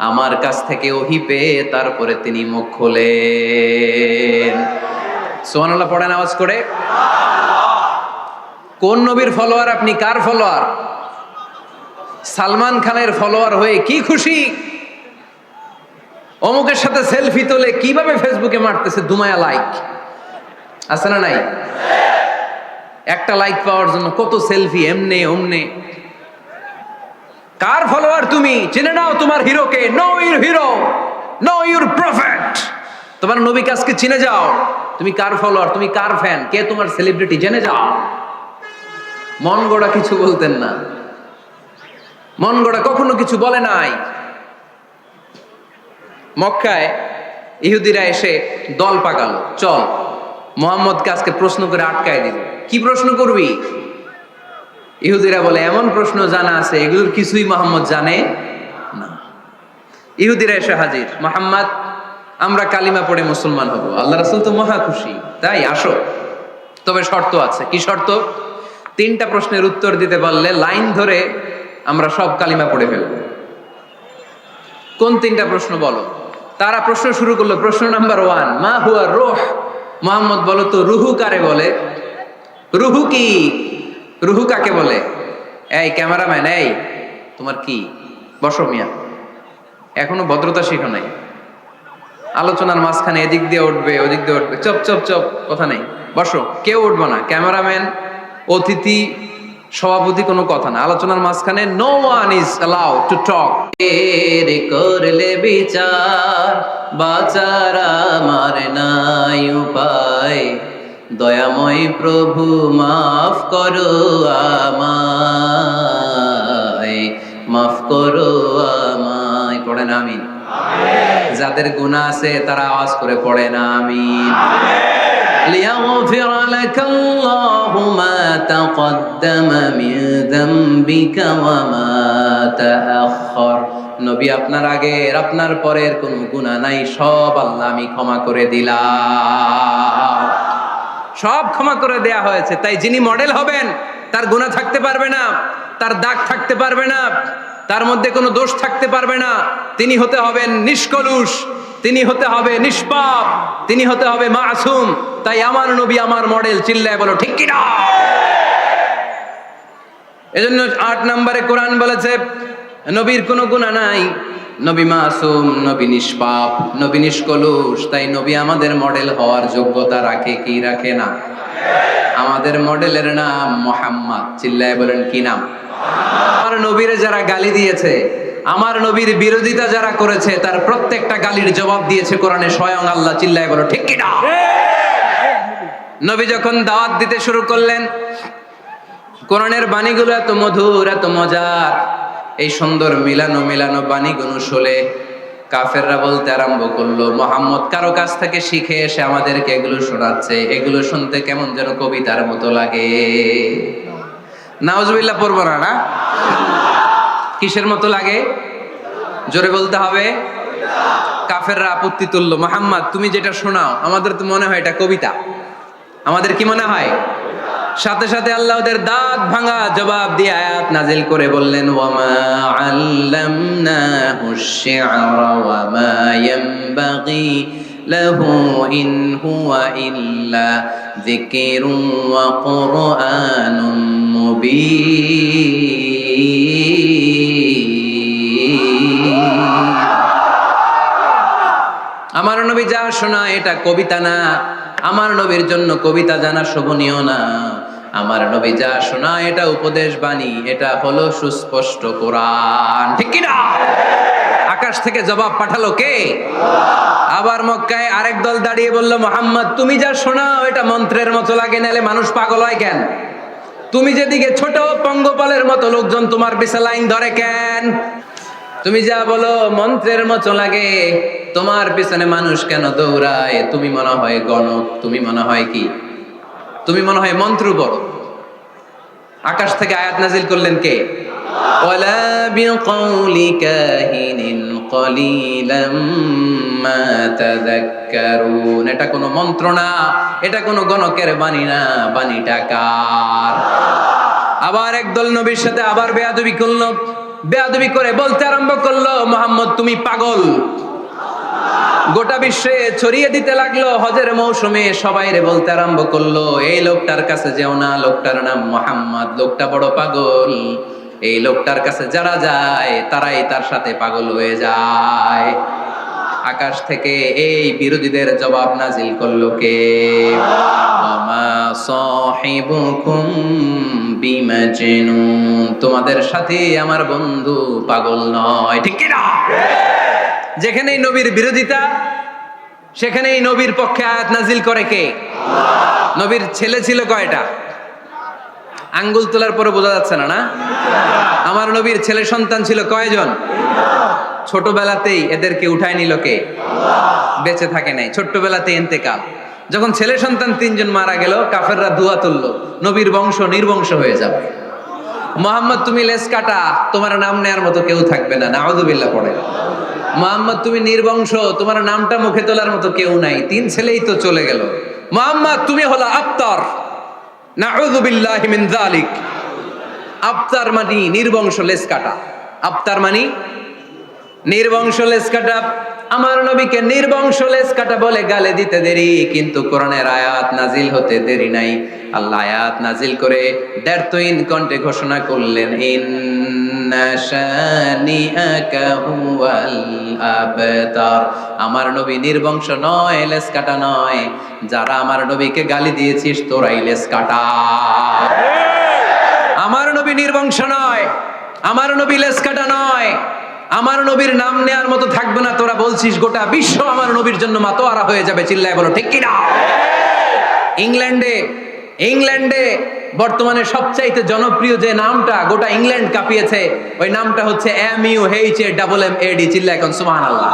আমার কাছ থেকে ওহী পেয়ে তারপরে তিনি মুখ খোলেন। সুবহানাল্লাহ পড়েন আওয়াজ করে। কোন নবীর ফলোয়ার আপনি? কার ফলোয়ার? সালমান খানের ফলোয়ার হয়ে কি খুশি? অমুকের সাথে সেলফি তোলে কিভাবে ফেসবুকে মারতেছে দুমায়া লাইক, আছে না নাই? একটা লাইক পাওয়ার জন্য কত সেলফি, এমনে ওমনে। কার ফলোয়ার তুমি? চিনে নাও তোমার হিরোকে। Know your hero, know your prophet. তোমার নবীকে আজকে চিনে যাও। তুমি কার ফলোয়ার, তুমি কার ফ্যান, কে তোমার সেলিব্রিটি, জেনে যাও। মন গড়া কিছু বলতেন না, মন গড়া কখনো কিছু বলে নাই। মক্কায় ইহুদিরা এসে দল পাকালো, চল মুহাম্মদকে আজকে প্রশ্ন করে আটকায় দিল। কি প্রশ্ন করবি? ইহুদিরা বলে, এমন প্রশ্ন জানা আছে এগুলোর কিছুই মুহাম্মদ জানে না। ইহুদিরা এসে হাজির, মুহাম্মদ আমরা কালিমা পড়ে মুসলমান হব। আল্লাহ রাসূল তো মহা খুশি, তাই আসো, তবে শর্ত আছে। কি শর্ত? 3টা প্রশ্নের উত্তর দিতে পারলে লাইন ধরে আমরা সব কালিমা পড়ে ফেলব। কোন 3টা প্রশ্ন বলো? তারা প্রশ্ন শুরু করলো। প্রশ্ন নাম্বার 1, মা হুয়া রূহ। মুহাম্মদ বলো তো রুহু কারে বলে? রুহু কি? রুহু কাকে বলে? এই ক্যামেরাম্যান, এই তোমার কি? বসো মিয়া, এখনো ভদ্রতা শিখো নাই। আলোচনার মাঝখানে এদিক দিয়ে উঠবে ওদিক দিয়ে উঠবে, চপ চপ চপ, কথা নেই, বসো। কেউ উঠবো না, ক্যামেরাম্যান, অতিথি, সভাপতি, কোনো কথা না। আলোচনার মাঝখানে no one is allowed to talk. এর করলে বিচার, বাচার আমার নাই উপায়, দয়াময় প্রভু মাফ করো আমায়, মাফ করো আমায়। পড়েন আমিন। যাদের গুনাহ আছে তারা আওয়াজ করে পড়েন আমিন। লিয়াগফির লাকাল্লাহু মা তাকদ্দামা মিন যামবিকা ওয়া মা তাআখার। নবী, আপনার আগের আপনার পরের কোনো গুনাহ নাই, সব আল্লাহ আমি ক্ষমা করে দিলাম। সব ক্ষমা করে দেয়া হয়েছে। তাই যিনি মডেল হবেন তার গুনাহ থাকতে পারবে না, তার দাগ থাকতে পারবে না, তার মধ্যে কোনো দোষ থাকতে পারবে না। তিনি হতে হবেন নিষ্কলুষ, তিনি হতে হবে নিষ্পাপ, তিনি হতে হবে মাসুম। তাই আমার নবী আমার মডেল। চিল্লায় বলো ঠিক কিনা? এজন্য 8 নম্বরে কোরআন বলেছে নবীর কোনো গুনাহ নাই, নবী মাসুম, নবী নিষ্পাপ, নবী নিষ্কলুষ। তাই নবী আমাদের মডেল হওয়ার যোগ্যতা রাখে কি রাখে না? আমাদের মডেলের নাম মুহাম্মদ। চিল্লায় বলেন কি নাম? আমার নবীরে যারা গালি দিয়েছে, আমার নবীর বিরোধিতা যারা করেছে, তার প্রত্যেকটা গালির জবাব দিয়েছে কোরআনে স্বয়ং আল্লাহ। চিল্লায় বলো ঠিক কিনা? নবী যখন দাওয়াত দিতে শুরু করলেন, কোরআনের বাণীগুলো এত মধুর, এত মজার, এই সুন্দর মিলানো মিলানো বাণীগুলো শুনে কাফেররা বলতে আরম্ভ করলো, মুহাম্মদ কারো কাছ থেকে শিখে এসে আমাদেরকে এগুলো শোনাচ্ছে, এগুলো শুনতে কেমন যেন কবিতার মতো লাগে। নাউজুবিল্লাহ পড়বো না? না, কিসের মতো লাগে? জোরে বলতে হবে। কাফেররা আপত্তি তুললো, মুহাম্মদ তুমি যেটা শোনাও আমাদের তো মনে হয় এটা কবিতা। আমাদের কি মনে হয়? সাথে সাথে আল্লাহ ওদের দাঁত ভাঙা জবাব দিয়ে আয়াত নাজিল করে বললেন, ওয়ামা আল্লামনাহু আশ-শি'রা ওয়ামা ইয়ানবাগি লাহু ইন হুয়া ইল্লা যিকরুন ওয়া কুরআনুম মুবিন। আমার নবী যা শোনায় এটা কবিতা না, আমার নবীর জন্য কবিতা জানা শোভনীয় না। আমার নবী যা শোনায় এটা উপদেশ বাণী, এটা হলো সুস্পষ্ট কোরআন। ঠিক কি না? আকাশ থেকে জবাব পাঠালো কে? আবার মক্কায় আরেক দল দাঁড়িয়ে বলল, মুহাম্মদ তুমি যা শোনাও এটা মন্ত্রের মতো লাগে, নালে মানুষ পাগল হয় কেন? তুমি যেদিকে ছোট পঙ্গপালের মতো লোকজন তোমার পিছে লাইন ধরে কেন? তুমি যা বলো মন্ত্রের মতো লাগে, তোমার পিছনে মানুষ কেন দৌড়ায়? তুমি মনে হয় গণক, তুমি মনে হয় কি, তুমি মনে হয় মন্ত্র পড়ো। আকাশ থেকে আয়াত নাজিল করলেন কে? ওয়ালা বিকাউলি কাহিনিন কলিলাম মা তাযাক্কারুন। এটা কোনো মন্ত্র না, এটা কোনো গণকের বাণী না, বাণীটা কার? আবার একদল নবীর সাথে আবার বেয়াদবি করলো, বেয়াদবি করে বলতে আরম্ভ করলো, মুহাম্মদ তুমি পাগল। গোটা বিশ্বে ছড়িয়ে দিতে লাগলো। হজের মৌসুমে সবাইরে বলতে আরম্ভ করলো, এই লোকটার কাছে যেও না, লোকটার নাম মুহাম্মদ, লোকটা বড় পাগল। এই লোকটার কাছে যারা যায় তারাই তার সাথে পাগল হয়ে যায়। আকাশ থেকে এই বিরোধীদের জবাব নাজিল করলো কে? ওয়ামা সাহিবুকুম বিমাজনুন। তোমাদের সাথে আমার বন্ধু পাগল নয়। ঠিক কি না? যেখানেই নবীর বিরোধিতা, সেখানেই নবীর পক্ষে আয়াত নাজিল করে কে? নবীর ছেলে ছিল কয়টা? আঙ্গুল তোলার পরে বোঝা যাচ্ছে না, না? আমার নবীর ছেলে সন্তান ছিল কয়জন? ছোটবেলাতেই এদেরকে উঠায় নিল কে? বেঁচে থাকে নাই, ছোট্টবেলাতেই ইন্তেকাল। যখন ছেলে সন্তান 3 জন মারা গেল, কাফেররা দুয়া তুললো, নবীর বংশ নির্বংশ হয়ে যাবে। মুহাম্মদ তুমি লেস কাটা, তোমার নাম নেয়ার মতো কেউ থাকবে না। নাউযুবিল্লাহ পড়ে। মুহাম্মদ তুমি নির্বংশ, তোমার নামটা মুখে তোলার মতো কেউ নাই। 3 ছেলেই তো চলে গেল। মুহাম্মদ তুমি হলো আবতার। নাউযুবিল্লাহি মিন যালিক। আবতার মানে নির্বংশ, লেস কাটা। আবতার মানে নির্বংশ, লেস কাটা। আমার নবীকে নির্বংশ লেস কাটা বলে গালে দিতে দেরি, কিন্তু কোরআনের আয়াত নাজিল হতে দেরি নাই। আল্লাহ আয়াত নাজিল করে দ্ব্যর্থহীন কণ্ঠে ঘোষণা করলেন, ইন্না শানিআকা হুয়াল আবতার। আমার নবী নির্বংশ নয়, লেস কাটা নয়। যারা আমার নবীকে গালি দিয়েছিস তোরাই লেস কাটা। আমার নবী নির্বংশ নয়, আমার নবী লেস কাটা নয়। আমার নবীর নাম নেয়ার মতো থাকবে না। তোরা বলছিস গোটা বিশ্ব আমার নবীর জন্য মাতোয়ারা হয়ে যাবে। চিল্লায় বলো ঠিক কি না? ইংল্যান্ডে বর্তমানে সবচাইতে জনপ্রিয় যে নামটা গোটা ইংল্যান্ড কাঁপিয়েছে, ওই নামটা হচ্ছে MUHAMMAD। চিল্লায় এখন সুবহানাল্লাহ।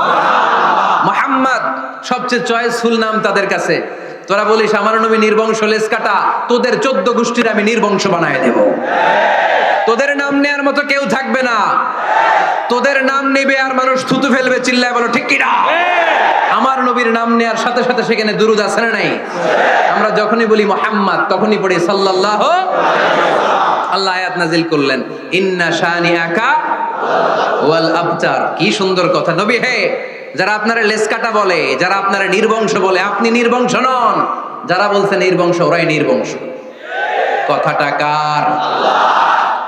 মুহাম্মদ সবচেয়ে চয়েসফুল নাম তাদের কাছে। তোরা বলিস আমার নবী নির্বংশ, লেস কাটা, তোদের 14 গোষ্ঠীর আমি নির্বংশ বানায় দেব। তোদের নাম নেয়ার মতো কেউ থাকবে না। তোদের নাম নেবে আর মানুষ থুতু ফেলবে। চিল্লায় বলো ঠিক কি না? আমার নবীর নাম নেয়ার সাথে সাথে সেখানে দুরূদ আছে না নাই? আমরা যখনই বলি মুহাম্মদ তখনই পড়ি সাল্লাল্লাহু। আল্লাহ আয়াত নাজিল করলেন, ইন্না শানিআকা ওয়াল আবতার। কি সুন্দর কথা। নবী হে, যারা আপনারা লেস কাটা বলে, যারা আপনারা নির্বংশ বলে, আপনি নির্বংশ নন। যারা বলছে নির্বংশ, ওরাই নির্বংশ। কথাটা কার?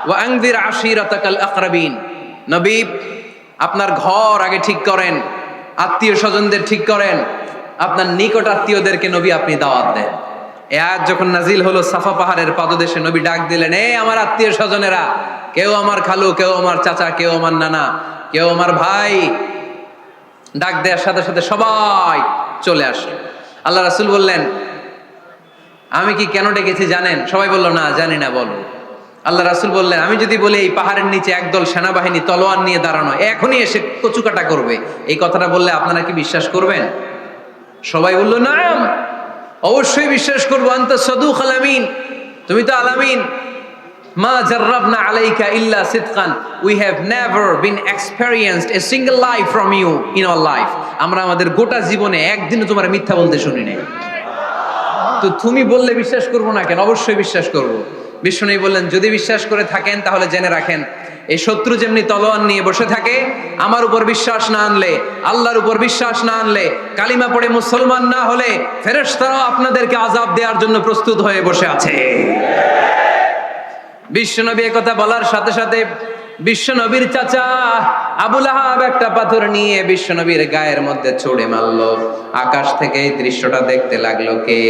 ওয়া আনজির আশিরাতাকাল আকরাবিন। নবী আপনার ঘর আগে ঠিক করেন, আত্মীয় স্বজনদের ঠিক করেন, আপনার নিকট আত্মীয়দেরকে নবী আপনি দাওয়াত দেন। এই আয়াত যখন নাজিল হলো, সাফা পাহাড়ের পাদদেশে নবী ডাক দিলেন, এই আমার আত্মীয় স্বজনেরা, কেউ আমার খালু, কেউ আমার চাচা, কেউ আমার নানা, কেউ আমার ভাই। ডাক দেওয়ার সাথে সাথে সবাই চলে আসে। আল্লাহ রাসূল বললেন, আমি কি কেন ডেকেছি জানেন? সবাই বলল, না জানি না, বলো। আল্লাহ রাসূল বললেন, আমি যদি বলি এই পাহাড়ের নিচে একদল সেনাবাহিনী তলোয়ার নিয়ে দাঁড়ানো, এখনই এসে কচুকাটা করবে, এই কথাটা বললে আপনারা কি বিশ্বাস করবেন? সবাই বলল, না অবশ্যই বিশ্বাস করবো। আনতা সাদুকুল আমিন, তুমি তো আলামিন। মা জাররাবনা আলাইকা ইল্লা সিদকান, we have never been experienced a single life from you in our life. আমরা আমাদের গোটা জীবনে একদিনও তোমার মিথ্যা বলতে শুনি নাই। তো তুমি বললে বিশ্বাস করবো না কেন? অবশ্যই বিশ্বাস করবো। বিষ্ণু বললেন, যদি বিশ্বাস করে থাকেন তাহলে জেনে রাখেন, এই শত্রু যেমনি তলোয়ার নিয়ে বসে থাকে, আমার উপর বিশ্বাস না আনলে, আল্লাহর উপর বিশ্বাস না আনলে, কালিমা পড়ে মুসলমান না হলে, ফেরেশতারাও আপনাদেরকে আযাব দেওয়ার জন্য প্রস্তুত হয়ে বসে আছে। বিশ্বনবী একথা বলার সাথে সাথে বিশ্ব নবীর চাচা আবু লাহাব একটা পাথর নিয়ে বিশ্ব নবীর গায়ের মধ্যে ছুঁড়ে মারলো। আকাশ থেকে এই দৃশ্যটা দেখতে লাগলো কে?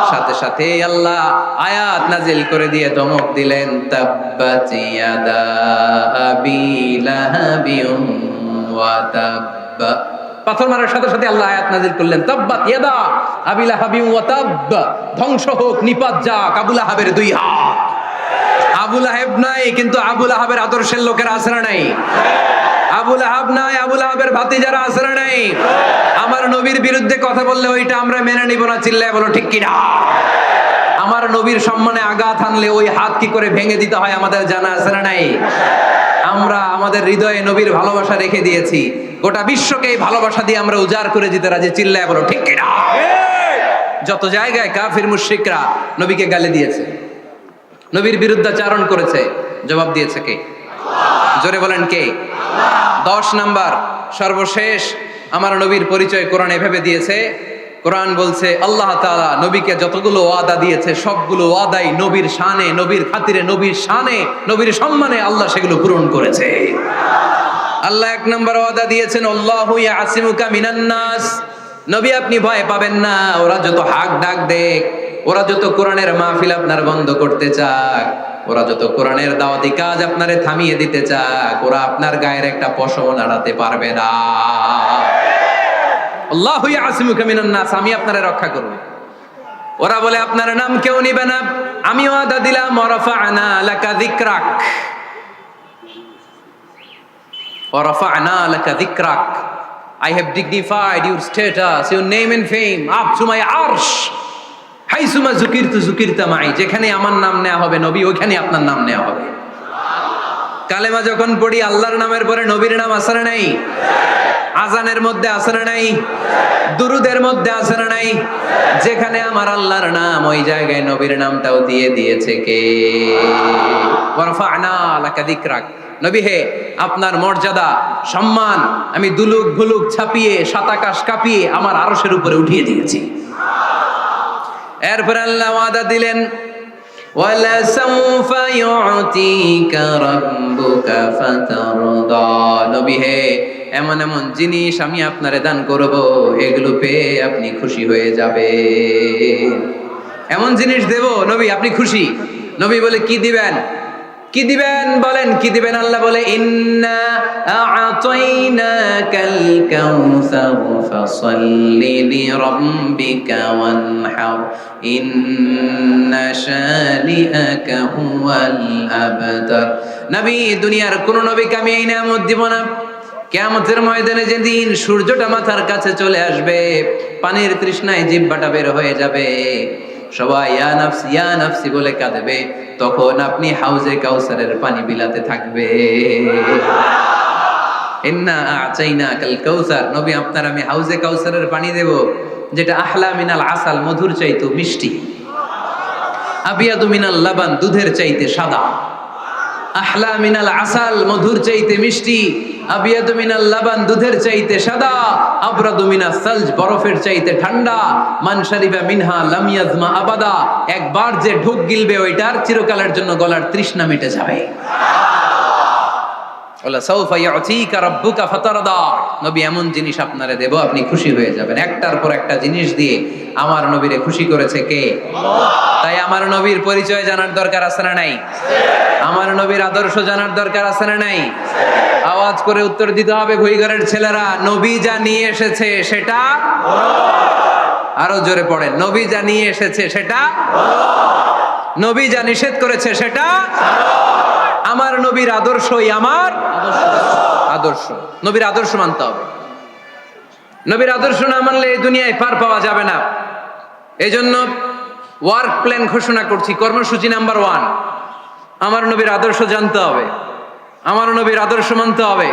সাথে সাথে আল্লাহ আয়াত নাজিল করে দিয়ে ধমক দিলেন, তাব্বাত ইয়াদা আবি লাহাবিন ওয়া তাব্বা। পাথর মারার সাথে সাথে আল্লাহ আয়াত নাজিল করলেন, তাব্বাত ইয়াদা আবি লাহাবিন ওয়া তাব্বা, ধ্বংস হোক, নিপাত যাক আবু লাহাবের দুই হাত। আবু লাহাব নাই, কিন্তু আবু লাহাবের আদর্শের লোকেরা আছে না নাই? আবু লাহাব নাই, আবু লাহাবের ভাতিজারা আছে না নাই? আমার নবীর বিরুদ্ধে কথা বললে ওইটা আমরা মেনে নিব না, চিল্লায় বলো ঠিক কিনা? আমার নবীর সম্মানে আঘাত হানলে ওই হাত কি করে ভেঙে দিতে হয় আমাদের জানা আছে না নাই? আমরা আমাদের হৃদয়ে নবীর ভালোবাসা রেখে দিয়েছি, গোটা বিশ্বকে এই ভালোবাসা দিয়ে আমরা উজাড় করে দিতে রাজি, চিল্লায় বলো ঠিক কিনা? যত জায়গায় কাফির মুশরিকরা নবীকে গালি দিয়েছে, নবীর বিরুদ্ধাচারণ করেছে, জবাব দিয়েছে কে? জোরে বলেন কে? 10 নাম্বার সর্বশেষ আমার নবীর পরিচয় কোরআন এভাবে দিয়েছে। কোরআন বলছে আল্লাহ তাআলা নবীকে যতগুলো ওয়াদা দিয়েছে সবগুলো ওয়াদাই নবীর শানে, নবীর খাতিরে, নবীর শানে, নবীর সম্মানে আল্লাহ সেগুলো পূরণ করেছে। আল্লাহ 1 নাম্বার ওয়াদা দিয়েছেন, আল্লাহু ইয়াসিমুকা মিনান নাস। নবী আপনি ভয় পাবেন না, ওরা যত হাক ডাক দেখ, ওরা যত কোরআনের মাহফিল আপনার বন্ধ করতে চাক, ওরা যত কোরআনের দাওয়াতি কাজ আপনারে থামিয়ে দিতে চাক, ওরা আপনার গায়ের একটা পশম নাড়াতে পারবে না। আল্লাহু ইয়াসিমুকা মিনান নাস, আমি আপনারে রক্ষা করব। ওরা বলে আপনার নাম কেউ নিবে না, আমি ওয়াদা দিলাম, ওয়ারাফা'না লাকা যিকরাক, ওয়ারাফা'না লাকা যিকরাক, I have dignified your status, your name and fame up to my arsh. হাইসুমা যুকিরতু যুকিরতা মাই, যেখানে আমার নাম নেওয়া হবে নবী, ওইখানে আপনার নাম নেওয়া হবে। কালেমা যখন পড়ি আল্লাহর নামের পরে নবীর নাম আছে না নাই? আজানের মধ্যে আছে না নাই? দুরুদের মধ্যে আছে না নাই? যেখানে আমার আল্লাহর নাম, ওই জায়গায় নবীর নামটাও দিয়ে দিয়েছে কে? ওয়ারফা'না লাকা যিকরাক। নবী হে, আপনার মর্যাদা সম্মান আমি দুলুক ভুলুক ছাপিয়ে, সাতাকাশ কাঁপিয়ে আমার আরশের উপরে উঠিয়ে দিয়েছি। এরপর আল্লাহ ওয়াদা দিলেন, ওয়ালা সাউফা ইউতিকা রাব্বুকা ফাতারদা। নবী হে, এমন এমন জিনিস আমি আপনারে দান করব, এগুলো পেয়ে আপনি খুশি হয়ে যাবেন। এমন জিনিস দেব নবী আপনি খুশি। নবী বলে কি দিবেন? কি দিবেন বলেন, কি দিবেন? আল্লাহ বলে, ইন্না আ'তাইনাকাল কাউসার ফাসাল্লি লিরাব্বিকা ওয়ানহার ইন্না শানিআকা হুয়াল আবতার। নবী, দুনিয়ার কোন নবীকে আমি এই নিয়ামত দিব না। কিয়ামতের ময়দানে যেদিন সূর্যটা মাথার কাছে চলে আসবে, পানির তৃষ্ণায় জিহ্বাটা বের হয়ে যাবে, সবাই ইয়া নাফসি ইয়া নাফসি বলে কাঁদবে, তখন আপনি হাউজে কাউসারের পানি বিলাতে থাকবে। ইন্না আ'তাইনাকাল কাউসার, নবী আপনার আমি হাউজে কাউসারের পানি দেব, যেটা আহলা মিনাল আসাল, মধুর চাইতে মিষ্টি, আবিয়াদু মিনাল লাবান, দুধের চাইতে সাদা। আহলা মিনাল আসাল, মধুর চাইতে মিষ্টি, আবিয়াদু মিনাল লাবান, দুধের চাইতে সাদা, আবরাদু মিনাস সালজ, বরফের চাইতে ঠান্ডা, মান শারিবা মিনহা লাম ইয়াজমা আবাদা, একবার যে ঢোক গিলবে ওইটার চিরকালের জন্য গলার তৃষ্ণা মিটে যাবে। ওয়ালা সাউফা ইউতিকা রাব্বুকা ফাতারদা। নবী এমন জিনিস আপনারে দেব, আপনি খুশি হয়ে যাবেন। একটার পর একটা জিনিস দিয়ে আমার নবীরে খুশি করেছে কে? আল্লাহ। তাই আমার নবীর পরিচয় জানার দরকার আছে না নাই? আমার নবীর আদর্শ জানার দরকার আছে না নাই? আওয়াজ করে উত্তর দিতে হবে ভুইঘরের ছেলেরা, নবী যা নিয়ে এসেছে সেটা, আরো জোরে পড়েন, নবী যা নিয়ে এসেছে সেটা, নবী যা নিষেধ করেছে সেটা। আমার নবীর আদর্শই আমার আদর্শ। নবীর আদর্শ মানতে হবে। নবীর আদর্শ না মানলে এই দুনিয়ায় পার পাওয়া যাবে না। এই জন্য ওয়ার্ক প্ল্যান ঘোষণা করছি, কর্মসূচি নাম্বার 1, আমার নবীর আদর্শ জানতে হবে, আমার নবীর আদর্শ মানতে হবে,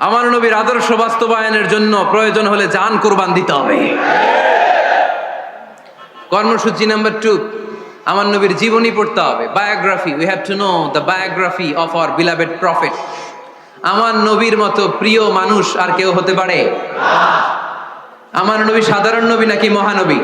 আমার নবীর আদর্শ বাস্তবায়নের জন্য প্রয়োজন হলে জান কুরবান দিতে হবে। কর্মসূচি নাম্বার 2, আমার নবীর জীবনী পড়তে হবে, biography. We have to know the biography of our beloved prophet. আমার নবীর মতো প্রিয় মানুষ আর কেউ হতে পারে? আমার নবী সাধারণ নবী নাকি মহানবী?